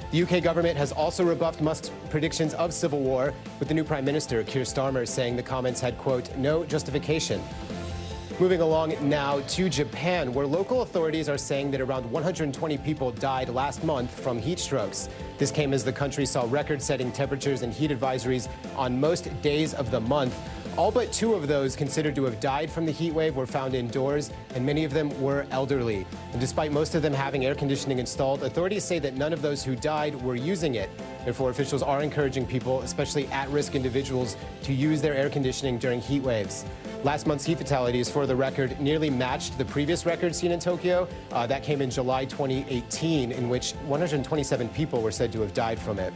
The UK government has also rebuffed Musk's predictions of civil war, with the new Prime Minister, Keir Starmer, saying the comments had, quote, no justification. Moving along now to Japan, where local authorities are saying that around 120 people died last month from heat strokes. This came as the country saw record-setting temperatures and heat advisories on most days of the month. All but 2 of those considered to have died from the heat wave were found indoors, and many of them were elderly. And despite most of them having air conditioning installed, authorities say that none of those who died were using it. Therefore, officials are encouraging people, especially at-risk individuals, to use their air conditioning during heat waves. Last month's heat fatalities, for the record, nearly matched the previous record seen in Tokyo. That came in July 2018, in which 127 people were said to have died from it.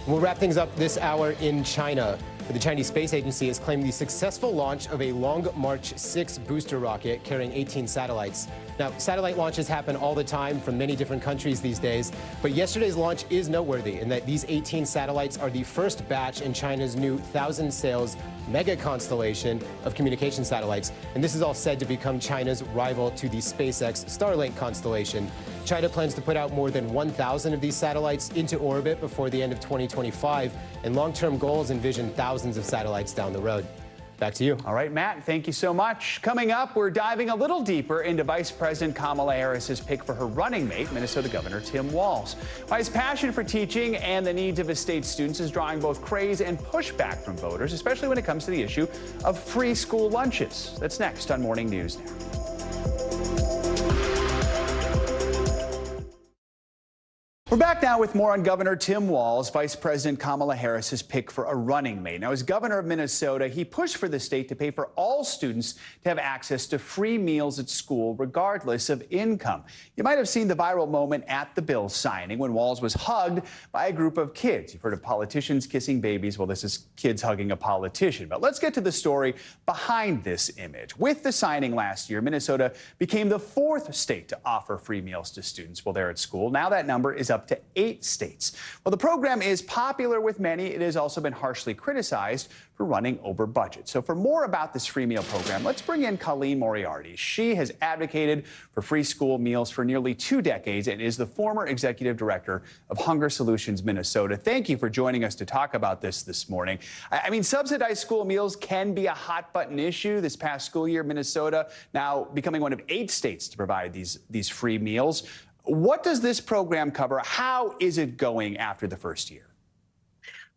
We'll wrap things up this hour in China. The Chinese Space Agency has claimed the successful launch of a Long March 6 booster rocket carrying 18 satellites. Now, satellite launches happen all the time from many different countries these days, but yesterday's launch is noteworthy in that these 18 satellites are the first batch in China's new 1,000 sails mega constellation of communication satellites, and this is all said to become China's rival to the SpaceX Starlink constellation. China plans to put out more than 1,000 of these satellites into orbit before the end of 2025, and long-term goals envision thousands of satellites down the road. Back to you. All right, Matt, thank you so much. Coming up, we're diving a little deeper into Vice President Kamala Harris's pick for her running mate, Minnesota Governor Tim Walz. Why his passion for teaching and the needs of his state students is drawing both praise and pushback from voters, especially when it comes to the issue of free school lunches. That's next on Morning News Now. We're back now with more on Governor Tim Walz, Vice President Kamala Harris's pick for a running mate. Now, as governor of Minnesota, he pushed for the state to pay for all students to have access to free meals at school, regardless of income. You might have seen the viral moment at the bill signing when Walz was hugged by a group of kids. You've heard of politicians kissing babies. Well, this is kids hugging a politician. But let's get to the story behind this image. With the signing last year, Minnesota became the 4th state to offer free meals to students while they're at school. Now that number is up to 8 states. Well, the program is popular with many. It has also been harshly criticized for running over budget. So for more about this free meal program, let's bring in Colleen Moriarty. She has advocated for free school meals for nearly 2 decades and is the former executive director of Hunger Solutions Minnesota. Thank you for joining us to talk about this morning. I mean, subsidized school meals can be a hot button issue. This past school year, Minnesota now becoming one of 8 states to provide these free meals. What does this program cover? How is it going after the first year?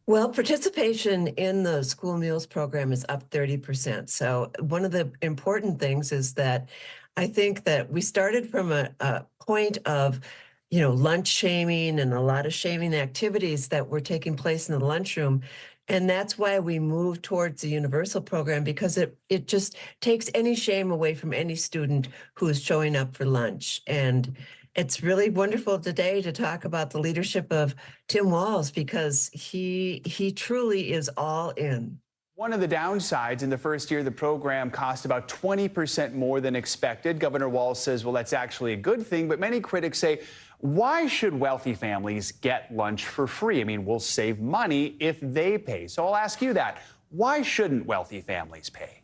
Well, participation in the school meals program is up 30%. So one of the important things is that I think that we started from a point of, lunch shaming and a lot of shaming activities that were taking place in the lunchroom. And that's why we moved towards the universal program, because it just takes any shame away from any student who is showing up for lunch. And it's really wonderful today to talk about the leadership of Tim Walz, because he truly is all in. One of the downsides, in the first year, the program cost about 20% more than expected. Governor Walz says, well, that's actually a good thing. But many critics say, why should wealthy families get lunch for free? I mean, we'll save money if they pay. So I'll ask you that. Why shouldn't wealthy families pay?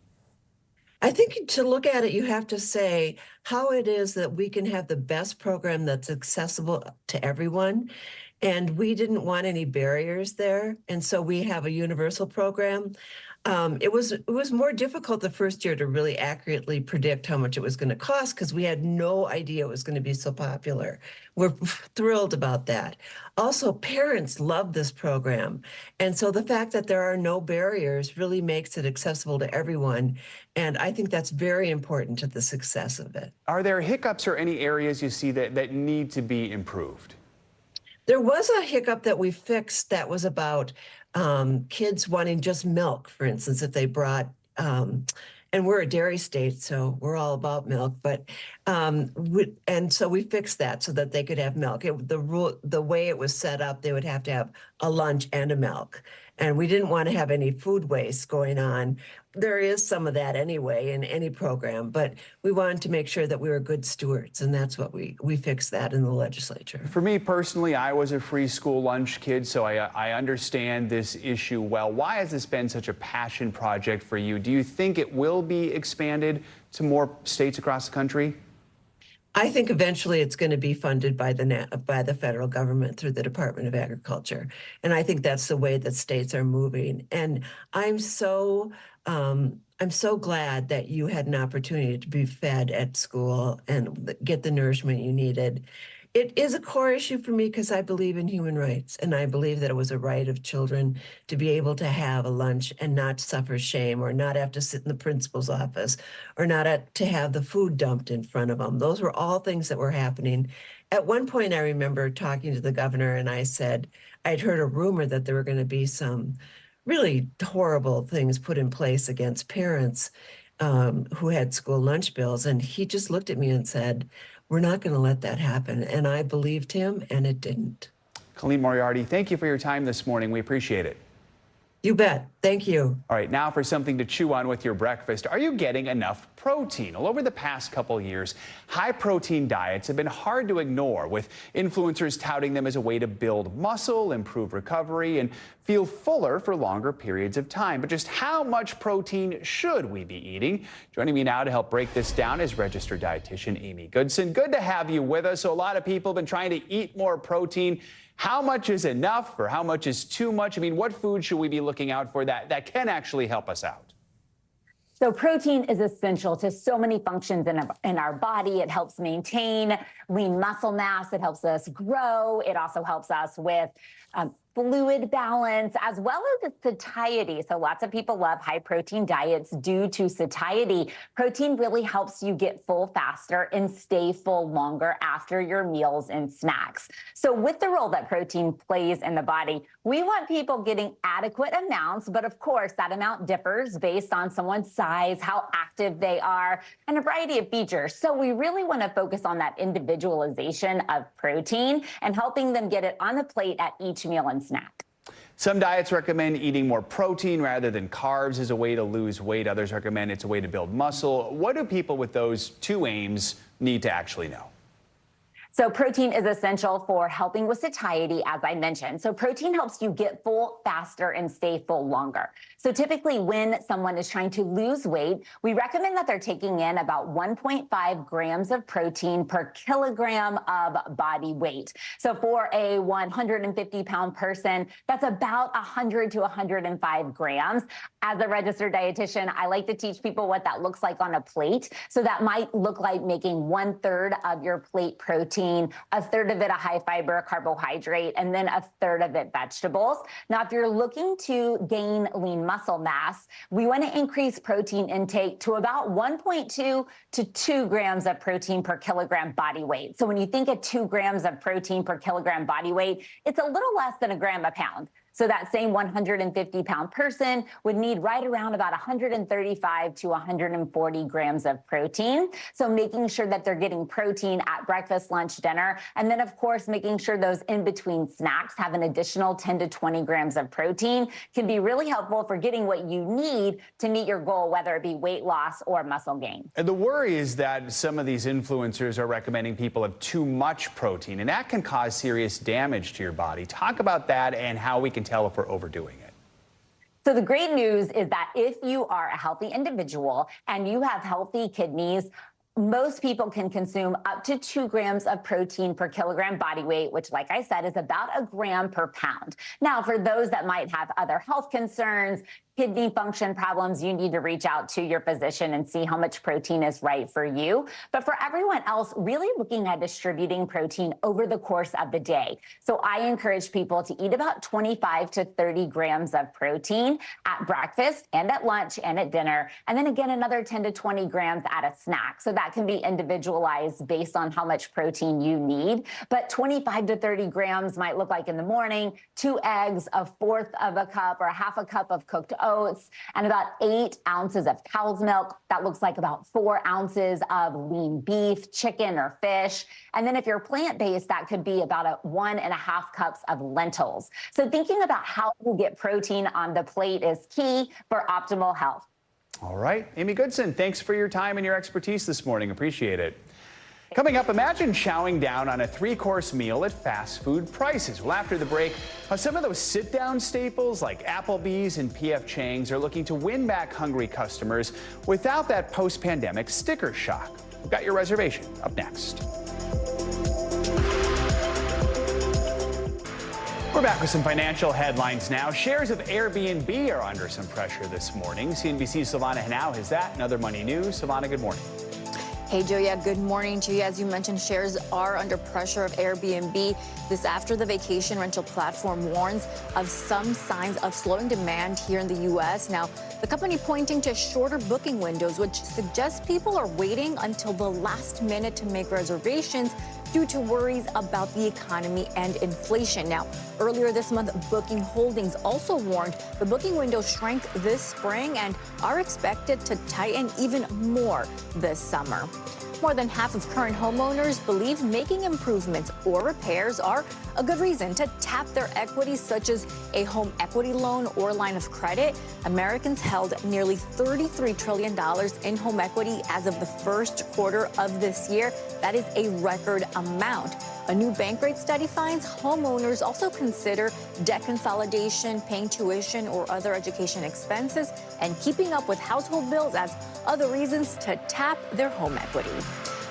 I think to look at it, you have to say how it is that we can have the best program that's accessible to everyone. And we didn't want any barriers there. And so we have a universal program. It was more difficult the first year to really accurately predict how much it was going to cost, because we had no idea it was going to be so popular. We're thrilled about that. Also, parents love this program. And so the fact that there are no barriers really makes it accessible to everyone. And I think that's very important to the success of it. Are there hiccups or any areas you see that need to be improved? There was a hiccup that we fixed that was about kids wanting just milk, for instance, if they brought, and we're a dairy state, so we're all about milk, but, and so we fixed that so that they could have milk. The way it was set up, they would have to have a lunch and a milk. And we didn't want to have any food waste going on. There is some of that anyway in any program, but we wanted to make sure that we were good stewards, and that's what we fixed that in the legislature. For me personally, I was a free school lunch kid, so I understand this issue well. Why has this been such a passion project for you? Do you think it will be expanded to more states across the country? I think eventually it's going to be funded by the federal government through the Department of Agriculture. And I think that's the way that states are moving. And I'm so glad that you had an opportunity to be fed at school and get the nourishment you needed. It is a core issue for me because I believe in human rights, and I believe that it was a right of children to be able to have a lunch and not suffer shame, or not have to sit in the principal's office, or not to have the food dumped in front of them. Those were all things that were happening. At one point, I remember talking to the governor, and I said I'd heard a rumor that there were going to be some really horrible things put in place against parents who had school lunch bills, and he just looked at me and said, we're not going to let that happen. And I believed him, and it didn't. Colleen Moriarty, thank you for your time this morning. We appreciate it. You bet. Thank you. All right, now for something to chew on with your breakfast. Are you getting enough protein? Well, over the past couple years, high-protein diets have been hard to ignore, with influencers touting them as a way to build muscle, improve recovery, and feel fuller for longer periods of time. But just how much protein should we be eating? Joining me now to help break this down is registered dietitian Amy Goodson. Good to have you with us. So a lot of people have been trying to eat more protein. How much is enough, or how much is too much? I mean, what food should we be looking out for that can actually help us out? So protein is essential to so many functions in our body. It helps maintain lean muscle mass. It helps us grow. It also helps us with fluid balance, as well as satiety. So lots of people love high protein diets due to satiety. Protein really helps you get full faster and stay full longer after your meals and snacks. So with the role that protein plays in the body, we want people getting adequate amounts, but of course that amount differs based on someone's size, how active they are, and a variety of features. So we really want to focus on that individualization of protein and helping them get it on the plate at each meal and snack. Some diets recommend eating more protein rather than carbs as a way to lose weight. Others recommend it's a way to build muscle. What do people with those two aims need to actually know? So protein is essential for helping with satiety, as I mentioned. So protein helps you get full faster and stay full longer. So typically when someone is trying to lose weight, we recommend that they're taking in about 1.5 grams of protein per kilogram of body weight. So for a 150-pound person, that's about 100 to 105 grams. As a registered dietitian, I like to teach people what that looks like on a plate. So that might look like making 1/3 of your plate protein, 1/3 of it a high fiber carbohydrate, and then 1/3 of it vegetables. Now, if you're looking to gain lean muscle mass, we want to increase protein intake to about 1.2 to 2 grams of protein per kilogram body weight. So when you think of 2 grams of protein per kilogram body weight, it's a little less than a gram a pound. So that same 150-pound person would need right around about 135 to 140 grams of protein. So making sure that they're getting protein at breakfast, lunch, dinner, and then of course making sure those in-between snacks have an additional 10 to 20 grams of protein can be really helpful for getting what you need to meet your goal, whether it be weight loss or muscle gain. And the worry is that some of these influencers are recommending people have too much protein, and that can cause serious damage to your body. Talk about that and how we can tell if we're overdoing it. So the great news is that if you are a healthy individual and you have healthy kidneys, most people can consume up to 2 grams of protein per kilogram body weight, which, like I said, is about a gram per pound. Now, for those that might have other health concerns, kidney function problems, you need to reach out to your physician and see how much protein is right for you. But for everyone else, really looking at distributing protein over the course of the day. So I encourage people to eat about 25 to 30 grams of protein at breakfast and at lunch and at dinner. And then again, another 10 to 20 grams at a snack. So that can be individualized based on how much protein you need. But 25 to 30 grams might look like in the morning, 2 eggs, 1/4 of a cup or 1/2 a cup of cooked oats, and about 8 ounces of cow's milk. That looks like about 4 ounces of lean beef, chicken, or fish. And then if you're plant-based, that could be about 1.5 cups of lentils. So thinking about how you get protein on the plate is key for optimal health. All right, Amy Goodson, thanks for your time and your expertise this morning. Appreciate it. Coming up, imagine chowing down on a 3-course meal at fast food prices. Well, after the break, some of those sit-down staples like Applebee's and P.F. Chang's are looking to win back hungry customers without that post-pandemic sticker shock. We've got your reservation up next. We're back with some financial headlines now. Shares of Airbnb are under some pressure this morning. CNBC's Silvana Henao has that and other money news. Silvana, good morning. Hey, Joe. Yeah, good morning to you. As you mentioned, shares are under pressure of Airbnb. This after the vacation rental platform warns of some signs of slowing demand here in the U.S. Now, the company pointing to shorter booking windows, which suggests people are waiting until the last minute to make reservations due to worries about the economy and inflation. Now, earlier this month, Booking Holdings also warned the booking window shrank this spring and are expected to tighten even more this summer. More than half of current homeowners believe making improvements or repairs are a good reason to tap their equity, such as a home equity loan or line of credit. Americans held nearly $33 trillion in home equity as of the first quarter of this year. That is a record amount. A new Bankrate study finds homeowners also consider debt consolidation, paying tuition or other education expenses, and keeping up with household bills as other reasons to tap their home equity.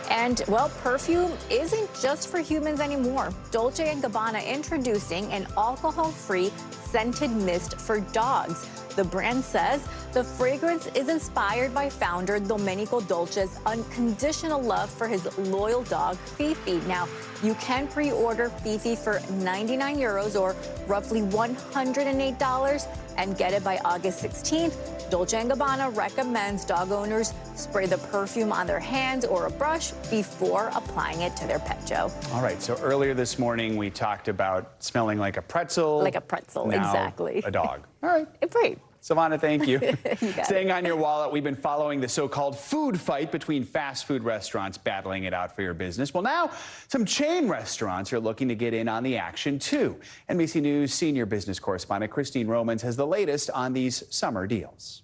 And, well, perfume isn't just for humans anymore. Dolce & Gabbana introducing an alcohol-free scented mist for dogs. The brand says the fragrance is inspired by founder Domenico Dolce's unconditional love for his loyal dog, Fifi. Now, you can pre-order Fifi for 99 euros or roughly $108 and get it by August 16th. Dolce & Gabbana recommends dog owners spray the perfume on their hands or a brush before applying it to their pet, Joe. All right, so earlier this morning we talked about smelling like a pretzel. Like a pretzel, now exactly. A dog. All right. Right. Savannah, thank you. Staying it. on your wallet, we've been following the so-called food fight between fast food restaurants battling it out for your business. Well, now some chain restaurants are looking to get in on the action, too. NBC News senior business correspondent Christine Romans has the latest on these summer deals.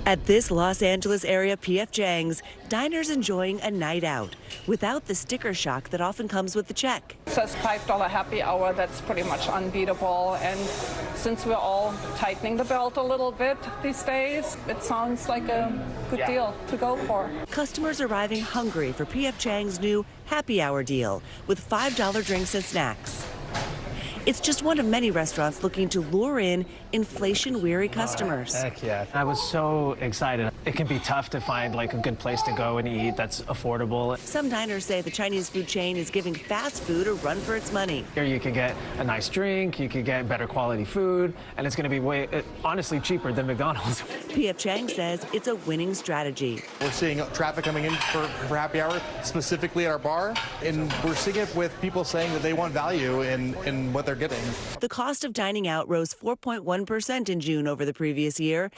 At this Los Angeles area P.F. Chang's, diners enjoying a night out without the sticker shock that often comes with the check. It says $5 happy hour. That's pretty much unbeatable. And since we're all tightening the belt a little bit these days, it sounds like a good deal to go for. Customers arriving hungry for P.F. Chang's new happy hour deal with $5 drinks and snacks. It's just one of many restaurants looking to lure in inflation-weary customers. Heck yeah. I was so excited. It can be tough to find like a good place to go and eat that's affordable. Some diners say the Chinese food chain is giving fast food a run for its money. Here you can get a nice drink, you can get better quality food, and it's going to be honestly cheaper than McDonald's. P.F. Chang says it's a winning strategy. We're seeing traffic coming in for happy hour, specifically at our bar, and we're seeing it with people saying that they want value in what they're getting. The cost of dining out rose 4.1% in June over the previous year.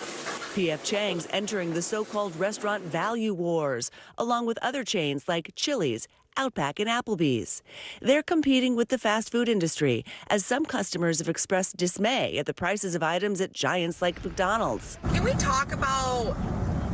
P.F. Chang's entering the so-called restaurant value wars, along with other chains like Chili's, Outback, and Applebee's. They're competing with the fast food industry, as some customers have expressed dismay at the prices of items at giants like McDonald's. Can we talk about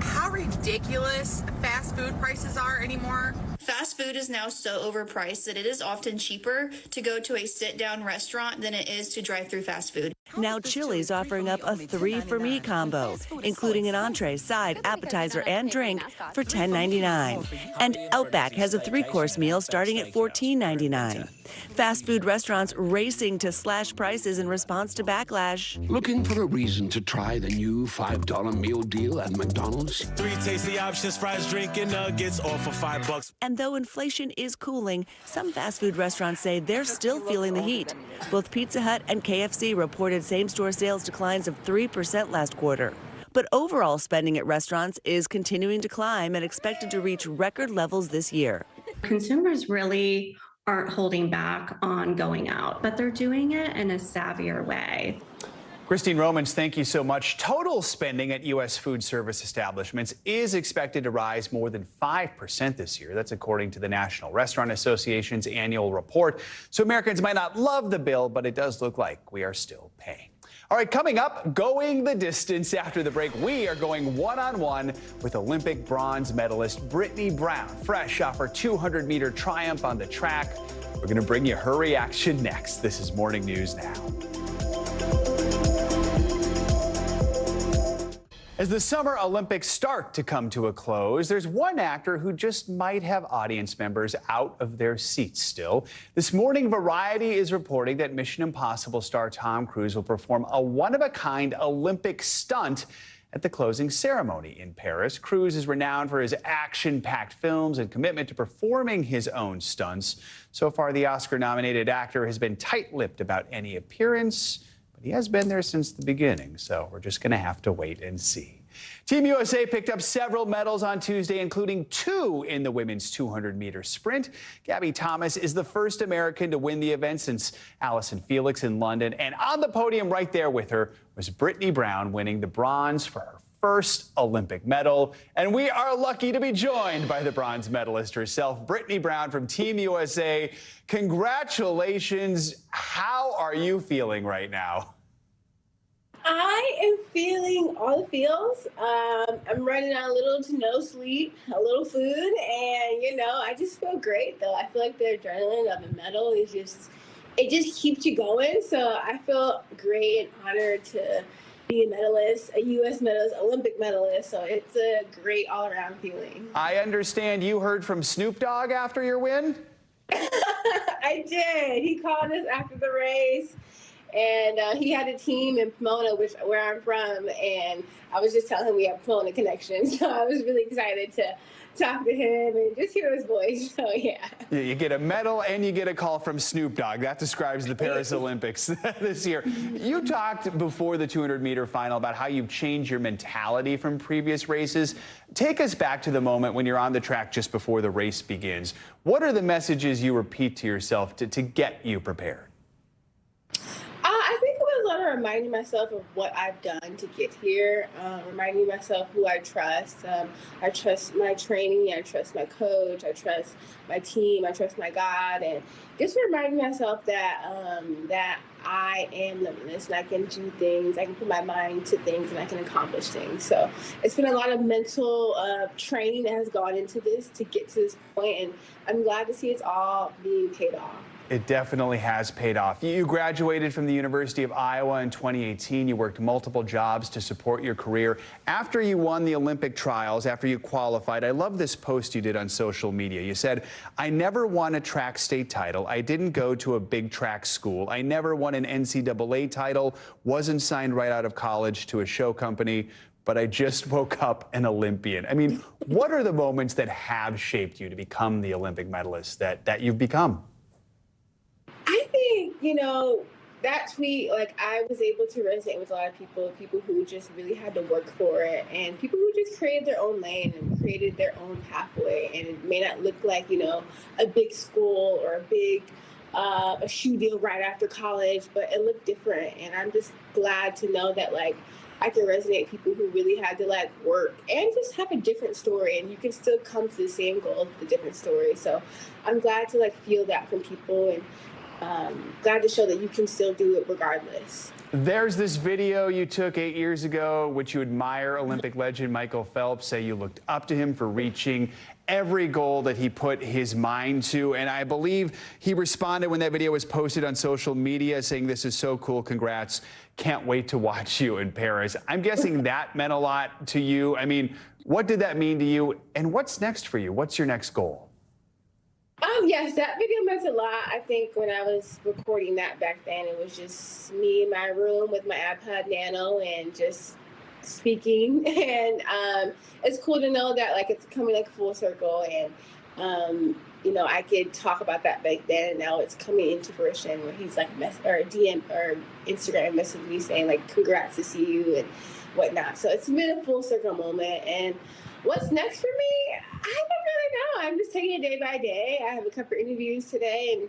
how ridiculous fast food prices are anymore? Fast food is now so overpriced that it is often cheaper to go to a sit-down restaurant than it is to drive through fast food. Now Chili's offering up a 3-for-me combo, including an entree, side, appetizer, and drink for $10.99. And Outback has a 3-course meal starting at $14.99. Fast food restaurants racing to slash prices in response to backlash. Looking for a reason to try the new $5 meal deal at McDonald's? 3 tasty options, fries, drink, and nuggets, all for $5. And though inflation is cooling, some fast food restaurants say they're still feeling the heat. Both Pizza Hut and KFC reported same-store sales declines of 3% last quarter. But overall spending at restaurants is continuing to climb and expected to reach record levels this year. Consumers really aren't holding back on going out, but they're doing it in a savvier way. Christine Romans, thank you so much. Total spending at U.S. food service establishments is expected to rise more than 5% this year. That's according to the National Restaurant Association's annual report. So Americans might not love the bill, but it does look like we are still paying. All right, coming up, going the distance. After the break, we are going one-on-one with Olympic bronze medalist Britney Brown, fresh off her 200-meter triumph on the track. We're going to bring you her reaction next. This is Morning News Now. As the Summer Olympics start to come to a close, there's one actor who just might have audience members out of their seats still. This morning, Variety is reporting that Mission Impossible star Tom Cruise will perform a one-of-a-kind Olympic stunt at the closing ceremony in Paris. Cruise is renowned for his action-packed films and commitment to performing his own stunts. So far, the Oscar-nominated actor has been tight-lipped about any appearance, but he has been there since the beginning, so we're just going to have to wait and see. Team USA picked up several medals on Tuesday, including 2 in the women's 200-meter sprint. Gabby Thomas is the first American to win the event since Allison Felix in London. And on the podium right there with her was Britney Brown, winning the bronze for her first Olympic medal. And we are lucky to be joined by the bronze medalist herself, Britney Brown from Team USA. Congratulations. How are you feeling right now? I am feeling all the feels. I'm running on little to no sleep, a little food, and I just feel great though. I feel like the adrenaline of the medal is it just keeps you going. So I feel great and honored to be a medalist, a U.S. medalist, Olympic medalist. So it's a great all-around feeling. I understand you heard from Snoop Dogg after your win? I did. He called us after the race. And he had a team in Pomona, where I'm from, and I was just telling him we have Pomona connections. So I was really excited to talk to him and just hear his voice. So yeah. You get a medal and you get a call from Snoop Dogg. That describes the Paris Olympics this year. You talked before the 200-meter final about how you've changed your mentality from previous races. Take us back to the moment when you're on the track just before the race begins. What are the messages you repeat to yourself to get you prepared? I think it was a lot of reminding myself of what I've done to get here, reminding myself who I trust. I trust my training, I trust my coach, I trust my team, I trust my God, and just reminding myself that that I am limitless and I can do things, I can put my mind to things and I can accomplish things. So it's been a lot of mental training that has gone into this to get to this point, and I'm glad to see it's all being paid off. It definitely has paid off. You graduated from the University of Iowa in 2018. You worked multiple jobs to support your career. After you won the Olympic trials, after you qualified, I love this post you did on social media. You said, "I never won a track state title. I didn't go to a big track school. I never won an NCAA title, wasn't signed right out of college to a show company, but I just woke up an Olympian." I mean, what are the moments that have shaped you to become the Olympic medalist that you've become? I think, that tweet, I was able to resonate with a lot of people who just really had to work for it, and people who just created their own lane and created their own pathway. And it may not look like, a big school or a big a shoe deal right after college, but it looked different. And I'm just glad to know that, I can resonate with people who really had to work and just have a different story, and you can still come to the same goal with a different story. So I'm glad to feel that from people, and glad to show that you can still do it regardless. There's this video you took 8 years ago, which you admire Olympic legend Michael Phelps, say you looked up to him for reaching every goal that he put his mind to. And I believe he responded when that video was posted on social media saying, "This is so cool, congrats, can't wait to watch you in Paris." I'm guessing that meant a lot to you. I mean, what did that mean to you? And what's next for you? What's your next goal? Yes, that video meant a lot. I think when I was recording that back then, it was just me in my room with my iPod Nano and just speaking. And it's cool to know that it's coming full circle, and I could talk about that back then, and now it's coming into fruition where he's DM or Instagram messaging me saying congrats to see you and whatnot. So it's been a full circle moment. And what's next for me? I don't really know. I'm just taking it day by day. I have a couple interviews today and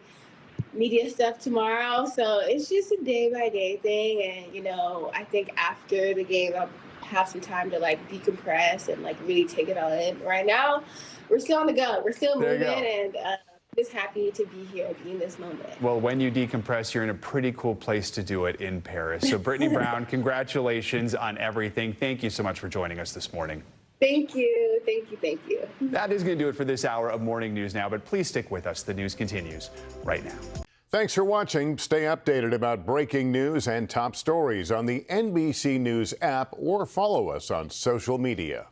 media stuff tomorrow. So it's just a day by day thing. And, I think after the game, I'll have some time to decompress and really take it all in. Right now, we're still on the go. We're still moving, and just happy to be here, be in this moment. Well, when you decompress, you're in a pretty cool place to do it in Paris. So Britney Brown, congratulations on everything. Thank you so much for joining us this morning. Thank you. Thank you. Thank you. That is going to do it for this hour of Morning News Now, but please stick with us. The news continues right now. Thanks for watching. Stay updated about breaking news and top stories on the NBC News app or follow us on social media.